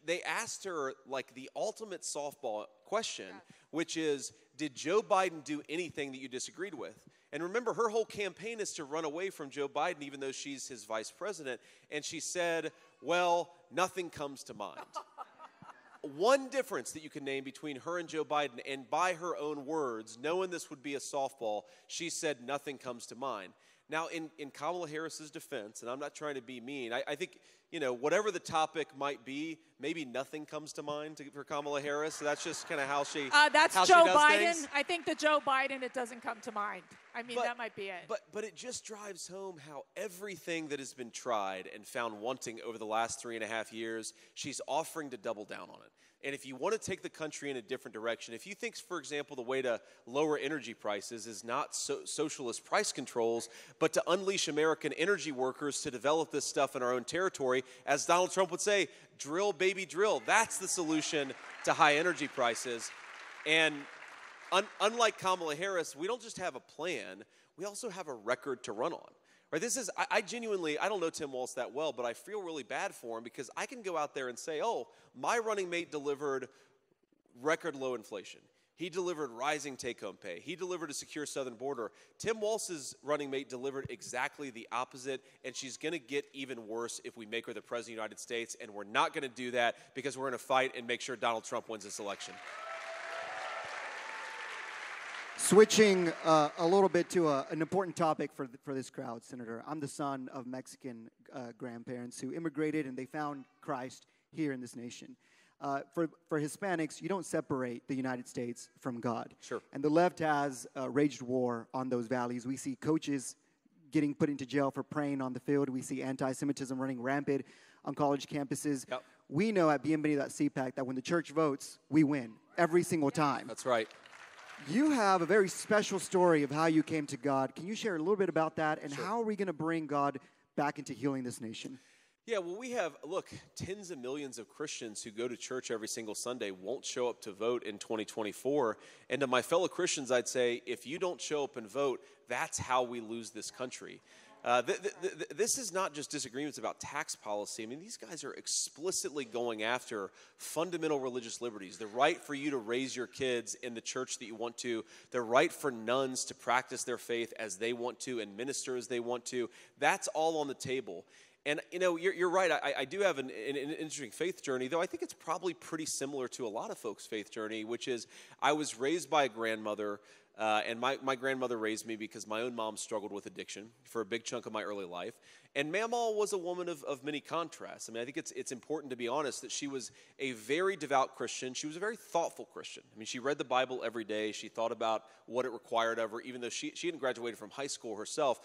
they asked her, like, the ultimate softball question, which is, did Joe Biden do anything that you disagreed with? And remember, her whole campaign is to run away from Joe Biden, even though she's his vice president. And she said, well, nothing comes to mind. One difference that you can name between her and Joe Biden, and by her own words, knowing this would be a softball, she said nothing comes to mind. Now, in Kamala Harris's defense, and I'm not trying to be mean, I think, whatever the topic might be, maybe nothing comes to mind for Kamala Harris. So that's just kind of how she That's how Joe she does Biden. things. I think the Joe Biden, it doesn't come to mind. I mean, that might be it. But it just drives home how everything that has been tried and found wanting over the last 3.5 years, she's offering to double down on it. And if you want to take the country in a different direction, if you think, for example, the way to lower energy prices is not socialist price controls, but to unleash American energy workers to develop this stuff in our own territory, as Donald Trump would say, drill, baby, drill. That's the solution to high energy prices. And unlike Kamala Harris, we don't just have a plan, we also have a record to run on. Right, I genuinely, I don't know Tim Walz that well, but I feel really bad for him because I can go out there and say, oh, my running mate delivered record low inflation. He delivered rising take-home pay. He delivered a secure southern border. Tim Walz's running mate delivered exactly the opposite, and she's going to get even worse if we make her the president of the United States, and we're not going to do that because we're going to fight and make sure Donald Trump wins this election. Switching a little bit to an important topic for this crowd, Senator. I'm the son of Mexican grandparents who immigrated, and they found Christ here in this nation. For Hispanics, you don't separate the United States from God. Sure. And the left has waged war on those values. We see coaches getting put into jail for praying on the field. We see anti-Semitism running rampant on college campuses. Yep. We know at Bienvenida.CPAC that when the church votes, we win every single time. That's right. You have a very special story of how you came to God. Can you share a little bit about that, and Sure. how are we going to bring God back into healing this nation? Yeah, well, we have, tens of millions of Christians who go to church every single Sunday won't show up to vote in 2024. And to my fellow Christians, I'd say, if you don't show up and vote, that's how we lose this country. This is not just disagreements about tax policy. I mean, these guys are explicitly going after fundamental religious liberties. The right for you to raise your kids in the church that you want to. The right for nuns to practice their faith as they want to and minister as they want to. That's all on the table. And, you're right. I do have an interesting faith journey, though I think it's probably pretty similar to a lot of folks' faith journey, which is I was raised by a grandmother. And my grandmother raised me because my own mom struggled with addiction for a big chunk of my early life. And Mamaw was a woman of many contrasts. I mean, I think it's important to be honest that she was a very devout Christian. She was a very thoughtful Christian. I mean, she read the Bible every day. She thought about what it required of her, even though she hadn't graduated from high school herself.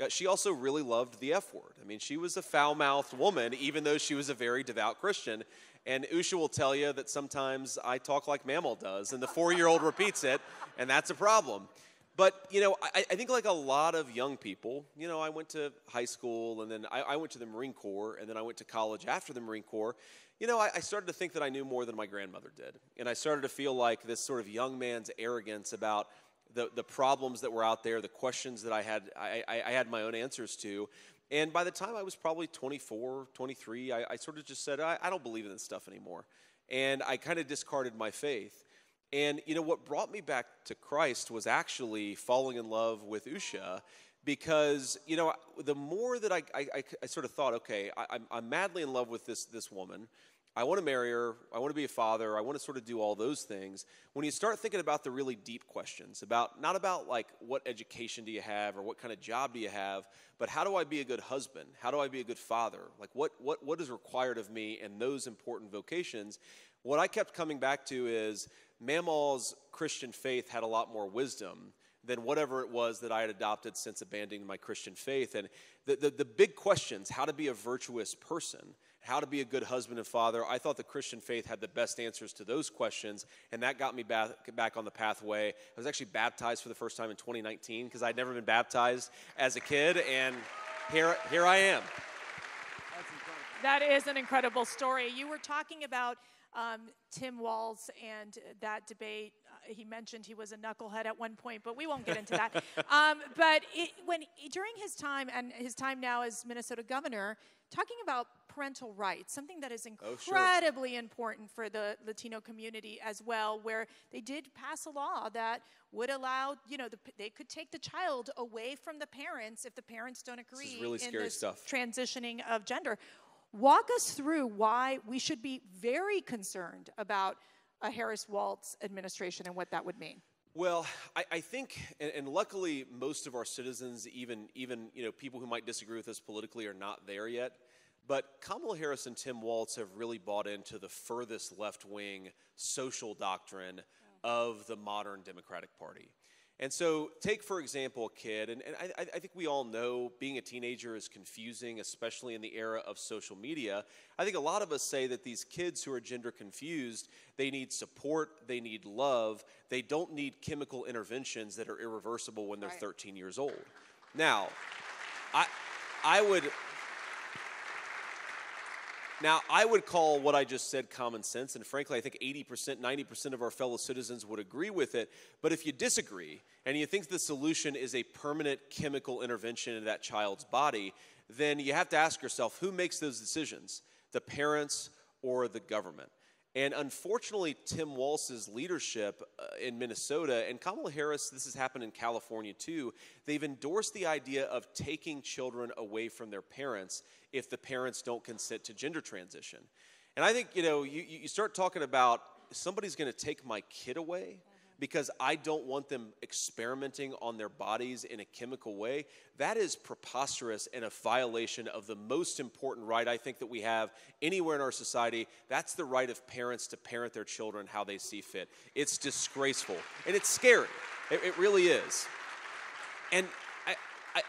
She also really loved the F word. I mean, she was a foul-mouthed woman, even though she was a very devout Christian. And Usha will tell you that sometimes I talk like Mamaw does, and the 4-year-old repeats it, and that's a problem. But, I think like a lot of young people, I went to high school, and then I went to the Marine Corps, and then I went to college after the Marine Corps. I started to think that I knew more than my grandmother did. And I started to feel like this sort of young man's arrogance about the problems that were out there, the questions that I had my own answers to. And by the time I was probably 24, 23, I sort of just said, I don't believe in this stuff anymore. And I kind of discarded my faith. And, what brought me back to Christ was actually falling in love with Usha because, the more that I sort of thought, okay, I'm madly in love with this woman. I want to marry her, I want to be a father, I want to sort of do all those things. When you start thinking about the really deep questions, not about like what education do you have or what kind of job do you have, but how do I be a good husband? How do I be a good father? Like what is required of me in those important vocations? What I kept coming back to is Mamaw's Christian faith had a lot more wisdom than whatever it was that I had adopted since abandoning my Christian faith. And the big questions, how to be a virtuous person, how to be a good husband and father, I thought the Christian faith had the best answers to those questions, and that got me back on the pathway. I was actually baptized for the first time in 2019 because I'd never been baptized as a kid, and here I am. That is an incredible story. You were talking about Tim Walz and that debate. He mentioned he was a knucklehead at one point, but we won't get into that. But during his time and his time now as Minnesota governor, talking about parental rights, something that is incredibly important for the Latino community as well, where they did pass a law that would allow, they could take the child away from the parents if the parents don't agree This is really scary this stuff. transitioning of gender. Walk us through why we should be very concerned about a Harris-Walz administration and what that would mean. Well, I think, and luckily most of our citizens, even people who might disagree with us politically, are not there yet. But Kamala Harris and Tim Walz have really bought into the furthest left-wing social doctrine of the modern Democratic Party. And so take, for example, a kid, and I think we all know being a teenager is confusing, especially in the era of social media. I think a lot of us say that these kids who are gender confused, they need support, they need love, they don't need chemical interventions that are irreversible when they're 13 years old. Now, I would call what I just said common sense, and frankly, I think 80%, 90% of our fellow citizens would agree with it. But if you disagree, and you think the solution is a permanent chemical intervention in that child's body, then you have to ask yourself, who makes those decisions, the parents or the government? And unfortunately, Tim Walz's leadership in Minnesota, and Kamala Harris, this has happened in California too, they've endorsed the idea of taking children away from their parents if the parents don't consent to gender transition. And I think, you start talking about somebody's going to take my kid away because I don't want them experimenting on their bodies in a chemical way. That is preposterous and a violation of the most important right I think that we have anywhere in our society. That's the right of parents to parent their children how they see fit. It's disgraceful, and it's scary. It really is. And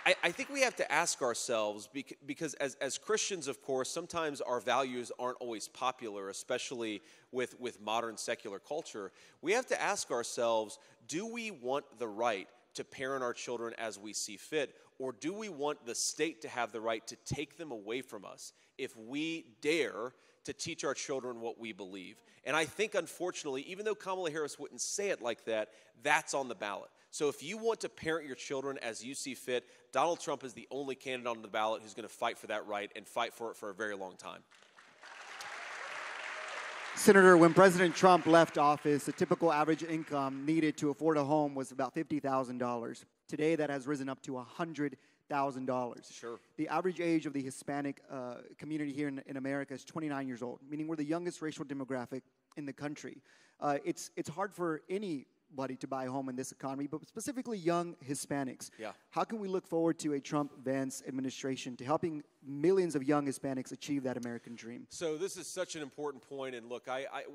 I think we have to ask ourselves, because as Christians, of course, sometimes our values aren't always popular, especially with modern secular culture. We have to ask ourselves, do we want the right to parent our children as we see fit, or do we want the state to have the right to take them away from us if we dare to teach our children what we believe? And I think, unfortunately, even though Kamala Harris wouldn't say it like that, that's on the ballot. So if you want to parent your children as you see fit, Donald Trump is the only candidate on the ballot who's going to fight for that right and fight for it for a very long time. Senator, when President Trump left office, the typical average income needed to afford a home was about $50,000. Today, that has risen up to $100,000. Sure. The average age of the Hispanic community here in America is 29 years old, meaning we're the youngest racial demographic in the country. It's hard for anybody to buy a home in this economy, but specifically young Hispanics. Yeah. How can we look forward to a Trump-Vance administration to helping millions of young Hispanics achieve that American dream? So this is such an important point, and look,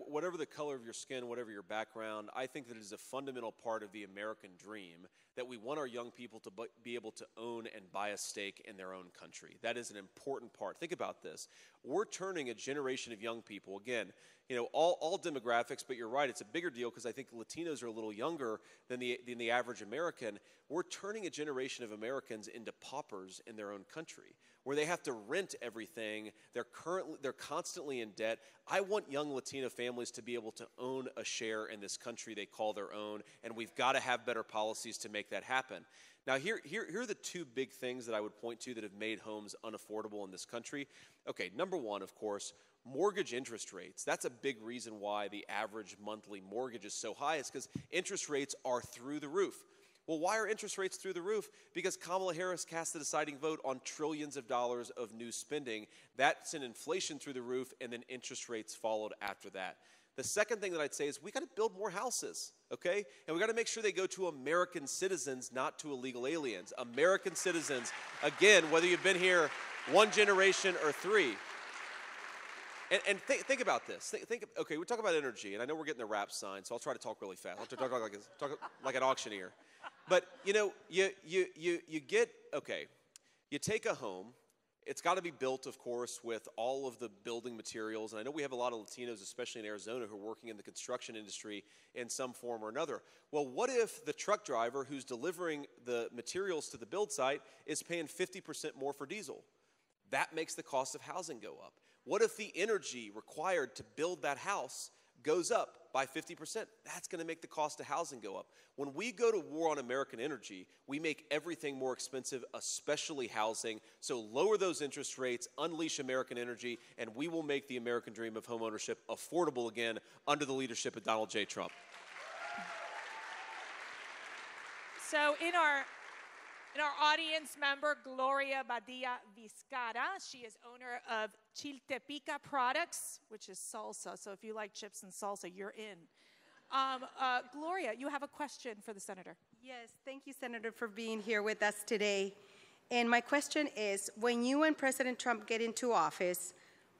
whatever the color of your skin, whatever your background, I think that it is a fundamental part of the American dream that we want our young people to be able to own and buy a stake in their own country. That is an important part. Think about this. We're turning a generation of young people, again, all demographics, but you're right, it's a bigger deal because I think Latinos are a little younger than the average American. We're turning a generation of Americans into paupers in their own country, where they have to rent everything. They're constantly in debt. I want young Latino families to be able to own a share in this country they call their own, and we've got to have better policies to make that happen. Now, here are the two big things that I would point to that have made homes unaffordable in this country. Okay, number one, of course, mortgage interest rates. That's a big reason why the average monthly mortgage is so high. It's because interest rates are through the roof. Well, why are interest rates through the roof? Because Kamala Harris cast the deciding vote on trillions of dollars of new spending. That sent inflation through the roof, and then interest rates followed after that. The second thing that I'd say is we got to build more houses, okay? And we got to make sure they go to American citizens, not to illegal aliens. American citizens, again, whether you've been here one generation or three. And think about this. Okay, we talk about energy, and I know we're getting the rap sign, so I'll try to talk really fast. I'll talk like an auctioneer. But, you know, you take a home. It's got to be built, of course, with all of the building materials. And I know we have a lot of Latinos, especially in Arizona, who are working in the construction industry in some form or another. Well, what if the truck driver who's delivering the materials to the build site is paying 50% more for diesel? That makes the cost of housing go up. What if the energy required to build that house goes up by 50%? That's going to make the cost of housing go up. When we go to war on American energy, we make everything more expensive, especially housing. So lower those interest rates, unleash American energy, and we will make the American dream of homeownership affordable again under the leadership of Donald J. Trump. So in our audience member, Gloria Badia Vizcara. She is owner of Chiltepica Products, which is salsa. So if you like chips and salsa, you're in. Gloria, you have a question for the senator. Yes, thank you, Senator, for being here with us today. And my question is, when you and President Trump get into office,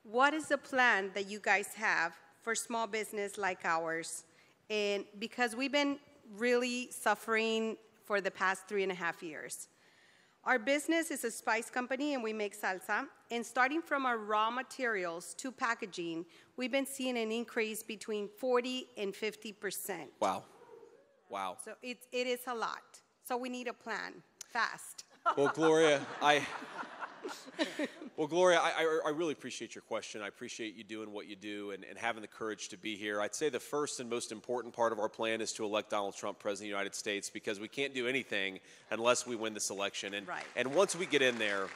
what is the plan that you guys have for small business like ours? And because we've been really suffering for the past 3.5 years. Our business is a spice company and we make salsa. And starting from our raw materials to packaging, we've been seeing an increase between 40 and 50%. Wow. Wow. So it is a lot. So we need a plan, fast. Well, Gloria, I really appreciate your question. I appreciate you doing what you do and having the courage to be here. I'd say the first and most important part of our plan is to elect Donald Trump President of the United States, because we can't do anything unless we win this election. And once we get in there,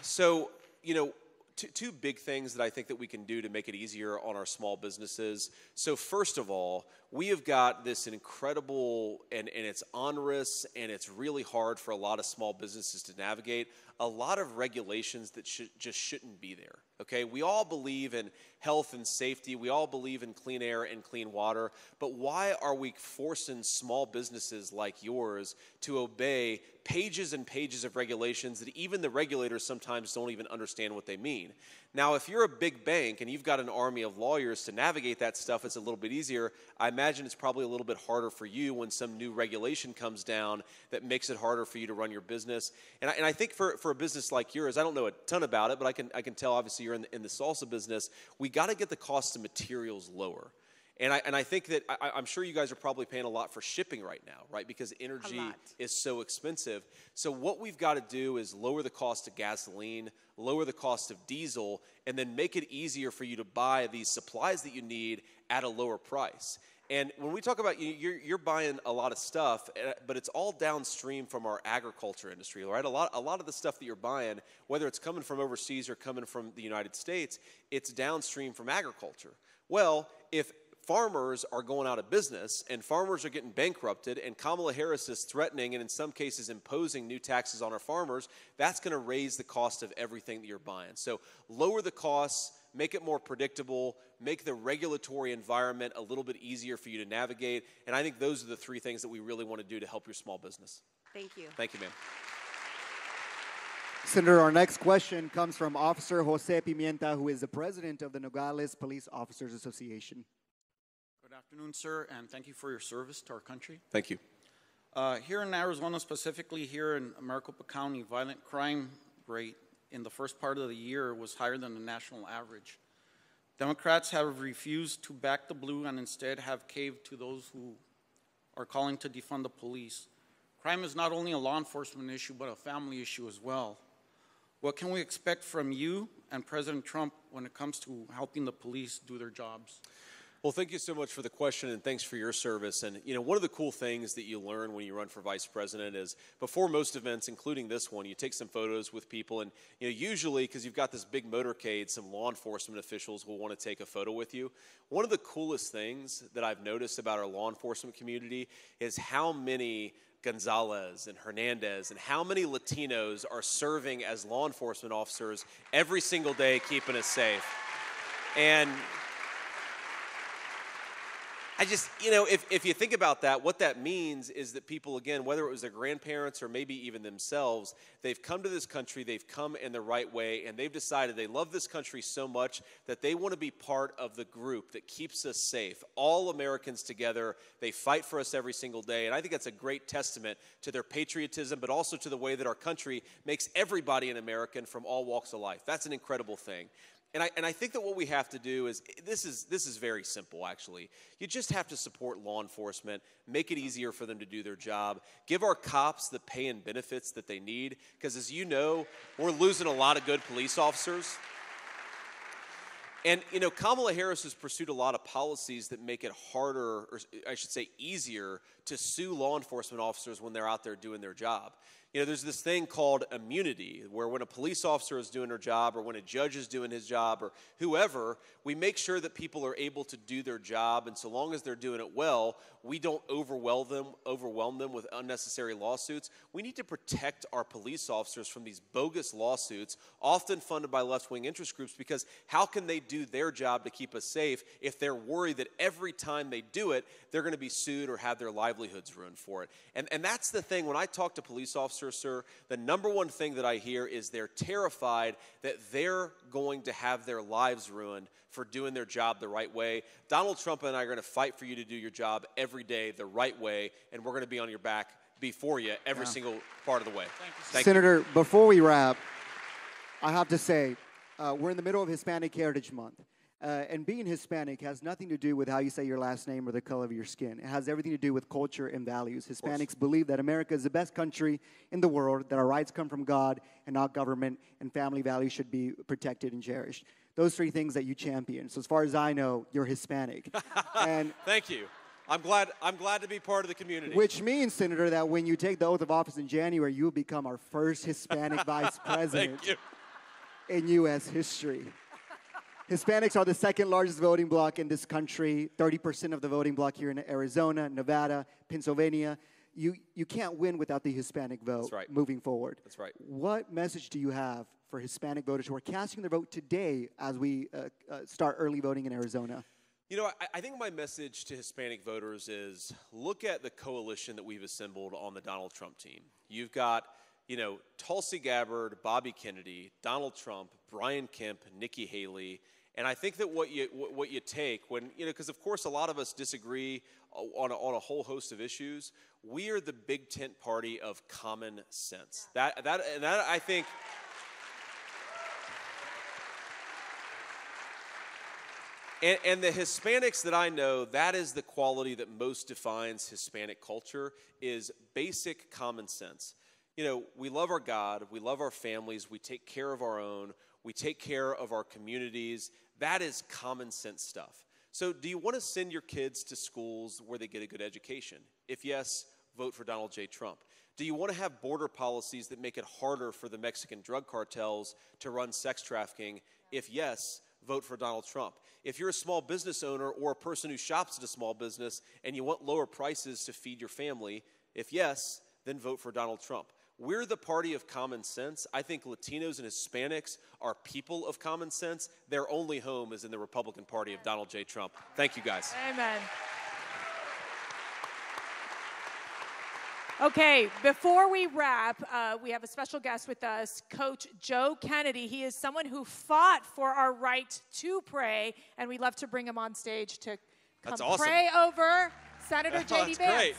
so, you know, two big things that I think that we can do to make it easier on our small businesses. So first of all, we have got this incredible, and it's onerous, and it's really hard for a lot of small businesses to navigate, a lot of regulations that just shouldn't be there, okay? We all believe in health and safety. We all believe in clean air and clean water. But why are we forcing small businesses like yours to obey pages and pages of regulations that even the regulators sometimes don't even understand what they mean? Now, if you're a big bank and you've got an army of lawyers to navigate that stuff, it's a little bit easier. I imagine it's probably a little bit harder for you when some new regulation comes down that makes it harder for you to run your business. And I think for a business like yours, I don't know a ton about it, but I can tell obviously you're in the salsa business. We got to get the cost of materials lower. And I think that I'm sure you guys are probably paying a lot for shipping right now, right? Because energy is so expensive. So what we've got to do is lower the cost of gasoline, lower the cost of diesel, and then make it easier for you to buy these supplies that you need at a lower price. And when we talk about you're buying a lot of stuff, but it's all downstream from our agriculture industry, right? A lot of the stuff that you're buying, whether it's coming from overseas or coming from the United States, it's downstream from agriculture. Well, if farmers are going out of business and farmers are getting bankrupted and Kamala Harris is threatening and in some cases imposing new taxes on our farmers, that's going to raise the cost of everything that you're buying. So lower the costs, make it more predictable, make the regulatory environment a little bit easier for you to navigate. And I think those are the three things that we really want to do to help your small business. Thank you. Thank you, ma'am. Senator, our next question comes from Officer Jose Pimienta, who is the president of the Nogales Police Officers Association. Good afternoon, sir, and thank you for your service to our country. Thank you. Here in Arizona, specifically here in Maricopa County, violent crime rate in the first part of the year was higher than the national average. Democrats have refused to back the blue and instead have caved to those who are calling to defund the police. Crime is not only a law enforcement issue, but a family issue as well. What can we expect from you and President Trump when it comes to helping the police do their jobs? Well, thank you so much for the question, and thanks for your service. And, you know, one of the cool things that you learn when you run for vice president is before most events, including this one, you take some photos with people. And, you know, usually, because you've got this big motorcade, some law enforcement officials will want to take a photo with you. One of the coolest things that I've noticed about our law enforcement community is how many Gonzalez and Hernandez and how many Latinos are serving as law enforcement officers every single day, keeping us safe. And I just, you know, if you think about that, what that means is that people, again, whether it was their grandparents or maybe even themselves, they've come to this country, they've come in the right way, and they've decided they love this country so much that they want to be part of the group that keeps us safe. All Americans together, they fight for us every single day, and I think that's a great testament to their patriotism, but also to the way that our country makes everybody an American from all walks of life. That's an incredible thing. And I think that what we have to do is, this is very simple, actually. You just have to support law enforcement, make it easier for them to do their job, give our cops the pay and benefits that they need, because as you know, we're losing a lot of good police officers. And, you know, Kamala Harris has pursued a lot of policies that make it harder, or I should say easier, to sue law enforcement officers when they're out there doing their job. You know, there's this thing called immunity, where when a police officer is doing their job or when a judge is doing his job or whoever, we make sure that people are able to do their job, and so long as they're doing it well, we don't overwhelm them with unnecessary lawsuits. We need to protect our police officers from these bogus lawsuits, often funded by left-wing interest groups, because how can they do their job to keep us safe if they're worried that every time they do it, they're going to be sued or have their livelihoods ruined for it? And that's the thing. When I talk to police officers, sir, the number one thing that I hear is they're terrified that they're going to have their lives ruined for doing their job the right way. Donald Trump and I are going to fight for you to do your job every day the right way, and we're going to be on your back before you every single part of the way. Thank you. Senator, before we wrap, I have to say, we're in the middle of Hispanic Heritage Month. And being Hispanic has nothing to do with how you say your last name or the color of your skin. It has everything to do with culture and values. Hispanics believe that America is the best country in the world, that our rights come from God and not government, and family values should be protected and cherished. Those three things that you champion. So as far as I know, you're Hispanic. And thank you. I'm glad to be part of the community. Which means, Senator, that when you take the oath of office in January, you will become our first Hispanic vice president in U.S. history. Hispanics are the second largest voting bloc in this country, 30% of the voting bloc here in Arizona, Nevada, Pennsylvania. You can't win without the Hispanic vote moving forward. That's right. What message do you have for Hispanic voters who are casting their vote today as we start early voting in Arizona? You know, I think my message to Hispanic voters is look at the coalition that we've assembled on the Donald Trump team. You've got, you know, Tulsi Gabbard, Bobby Kennedy, Donald Trump, Brian Kemp, Nikki Haley. And I think that what you take when, you know, because of course a lot of us disagree on a whole host of issues. We are the big tent party of common sense. That I think. And the Hispanics that I know, that is the quality that most defines Hispanic culture, is basic common sense. You know, we love our God, we love our families, we take care of our own, we take care of our communities. That is common sense stuff. So do you want to send your kids to schools where they get a good education? If yes, vote for Donald J. Trump. Do you want to have border policies that make it harder for the Mexican drug cartels to run sex trafficking? If yes, vote for Donald Trump. If you're a small business owner or a person who shops at a small business and you want lower prices to feed your family, if yes, then vote for Donald Trump. We're the party of common sense. I think Latinos and Hispanics are people of common sense. Their only home is in the Republican Party of Donald J. Trump. Thank you, guys. Amen. Okay, before we wrap, we have a special guest with us, Coach Joe Kennedy. He is someone who fought for our right to pray, and we'd love to bring him on stage to come pray over Senator J.D. Vance. Great.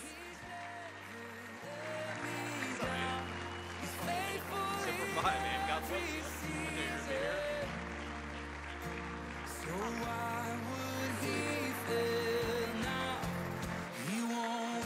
Man. God bless you. So why would he fail now? He won't.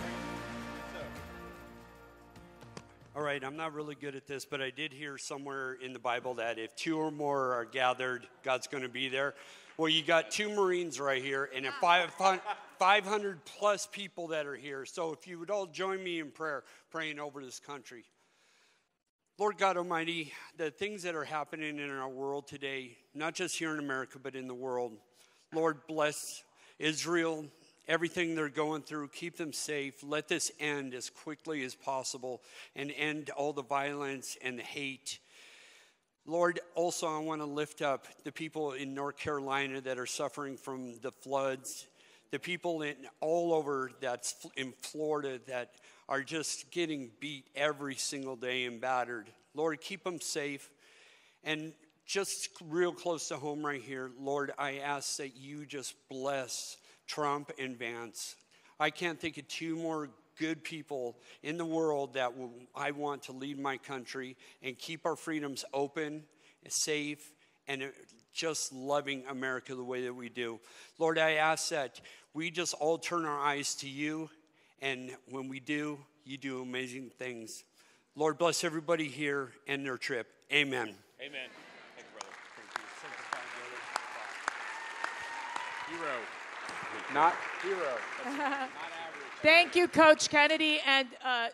All right, I'm not really good at this, but I did hear somewhere in the Bible that if two or more are gathered, God's going to be there. Well, you got 2 Marines right here and 500 plus people that are here. So if you would all join me in prayer, praying over this country. Lord God Almighty, the things that are happening in our world today, not just here in America, but in the world. Lord, bless Israel, everything they're going through. Keep them safe. Let this end as quickly as possible and end all the violence and the hate. Lord, also I want to lift up the people in North Carolina that are suffering from the floods, the people all over that's in Florida that are just getting beat every single day and battered. Lord, keep them safe. And just real close to home right here, Lord, I ask that you just bless Trump and Vance. I can't think of 2 more good people in the world that I want to lead my country and keep our freedoms open, safe, and just loving America the way that we do. Lord, I ask that we just all turn our eyes to you, and when we do, you do amazing things. Lord, bless everybody here and their trip. Amen. Amen. Thank you, brother. Hero. Not hero. That's not average. Thank you, Coach Kennedy. And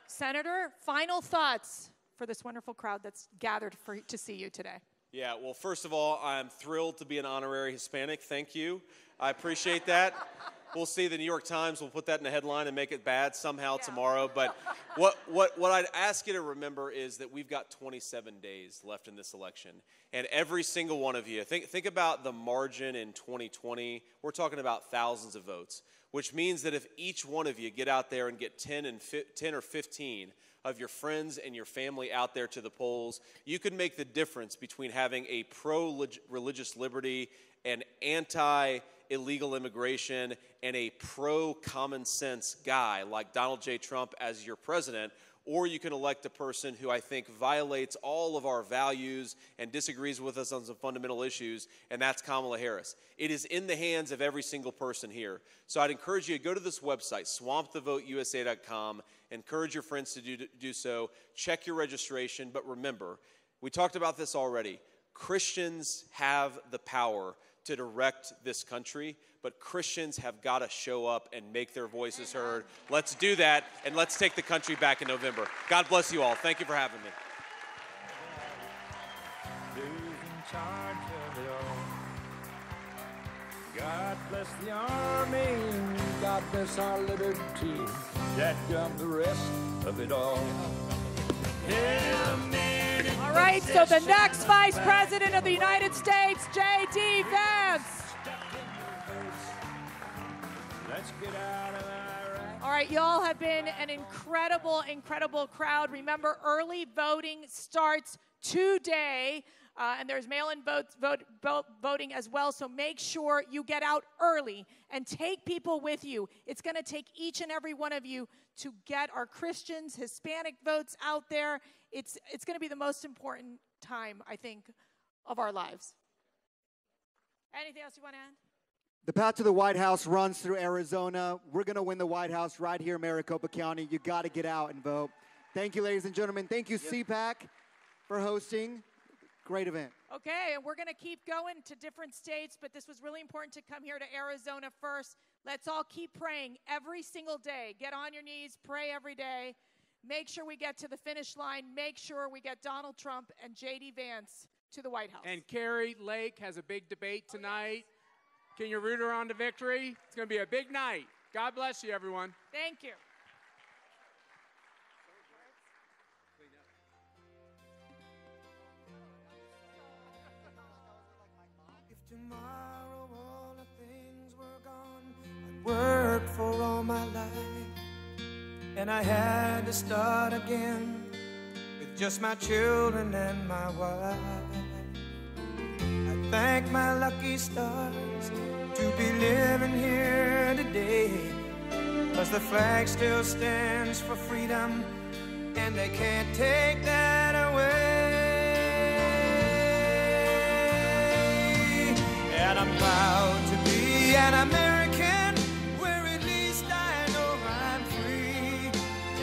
Senator, final thoughts for this wonderful crowd that's gathered to see you today. Yeah, well, first of all, I'm thrilled to be an honorary Hispanic. Thank you. I appreciate that. We'll see. The New York Times will put that in a headline and make it bad somehow tomorrow. But what I'd ask you to remember is that we've got 27 days left in this election. And every single one of you, think about the margin in 2020. We're talking about thousands of votes, which means that if each one of you get out there and get 10 or 15 of your friends and your family out there to the polls, you could make the difference between having a pro-religious liberty and anti-illegal immigration and a pro-common sense guy like Donald J. Trump as your president, or you can elect a person who I think violates all of our values and disagrees with us on some fundamental issues, and that's Kamala Harris. It is in the hands of every single person here. So I'd encourage you to go to this website, swampthevoteusa.com, encourage your friends to do so, check your registration, but remember, we talked about this already, Christians have the power to direct this country, but Christians have got to show up and make their voices heard. Let's do that, and let's take the country back in November. God bless you all. Thank you for having me. Who's in charge of it all? God bless the army, God bless our liberty. That comes the rest of it all. All right, so the next Vice President of the United States, J.D. Vance. Let's get out of Iraq. All right, y'all have been an incredible, incredible crowd. Remember, early voting starts today, and there's mail-in voting as well, so make sure you get out early and take people with you. It's going to take each and every one of you to get our Christians, Hispanic votes out there. It's going to be the most important time, I think, of our lives. Anything else you want to add? The path to the White House runs through Arizona. We're going to win the White House right here in Maricopa County. You got to get out and vote. Thank you, ladies and gentlemen. Thank you, CPAC, for hosting. Great event. Okay, and we're going to keep going to different states, but this was really important to come here to Arizona first. Let's all keep praying every single day. Get on your knees, pray every day. Make sure we get to the finish line. Make sure we get Donald Trump and J.D. Vance to the White House. And Carrie Lake has a big debate tonight. Can you root her on to victory? It's going to be a big night. God bless you, everyone. Thank you. If tomorrow all the things were gone, I'd worked for all my life, and I had to start again with just my children and my wife. I thank my lucky stars to be living here today, 'cause the flag still stands for freedom, and they can't take that away. And I'm proud to be an American, where at least I know I'm free.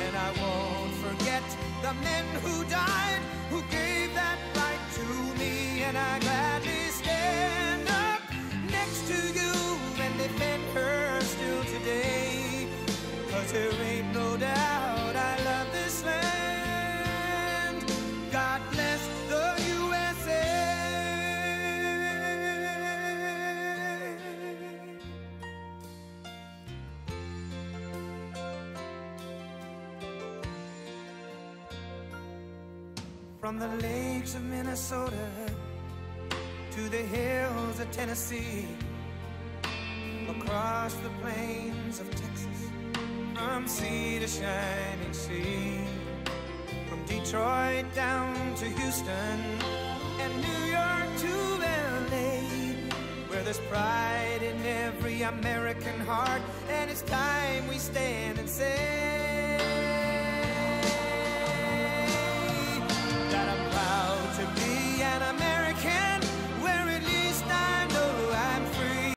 And I won't forget the men who died, who gave that right to me. And I gladly stand up next From the lakes of Minnesota to the hills of Tennessee, across the plains of Texas, from sea to shining sea, from Detroit down to Houston and New York to LA, where there's pride in every American heart, and it's time we stand and say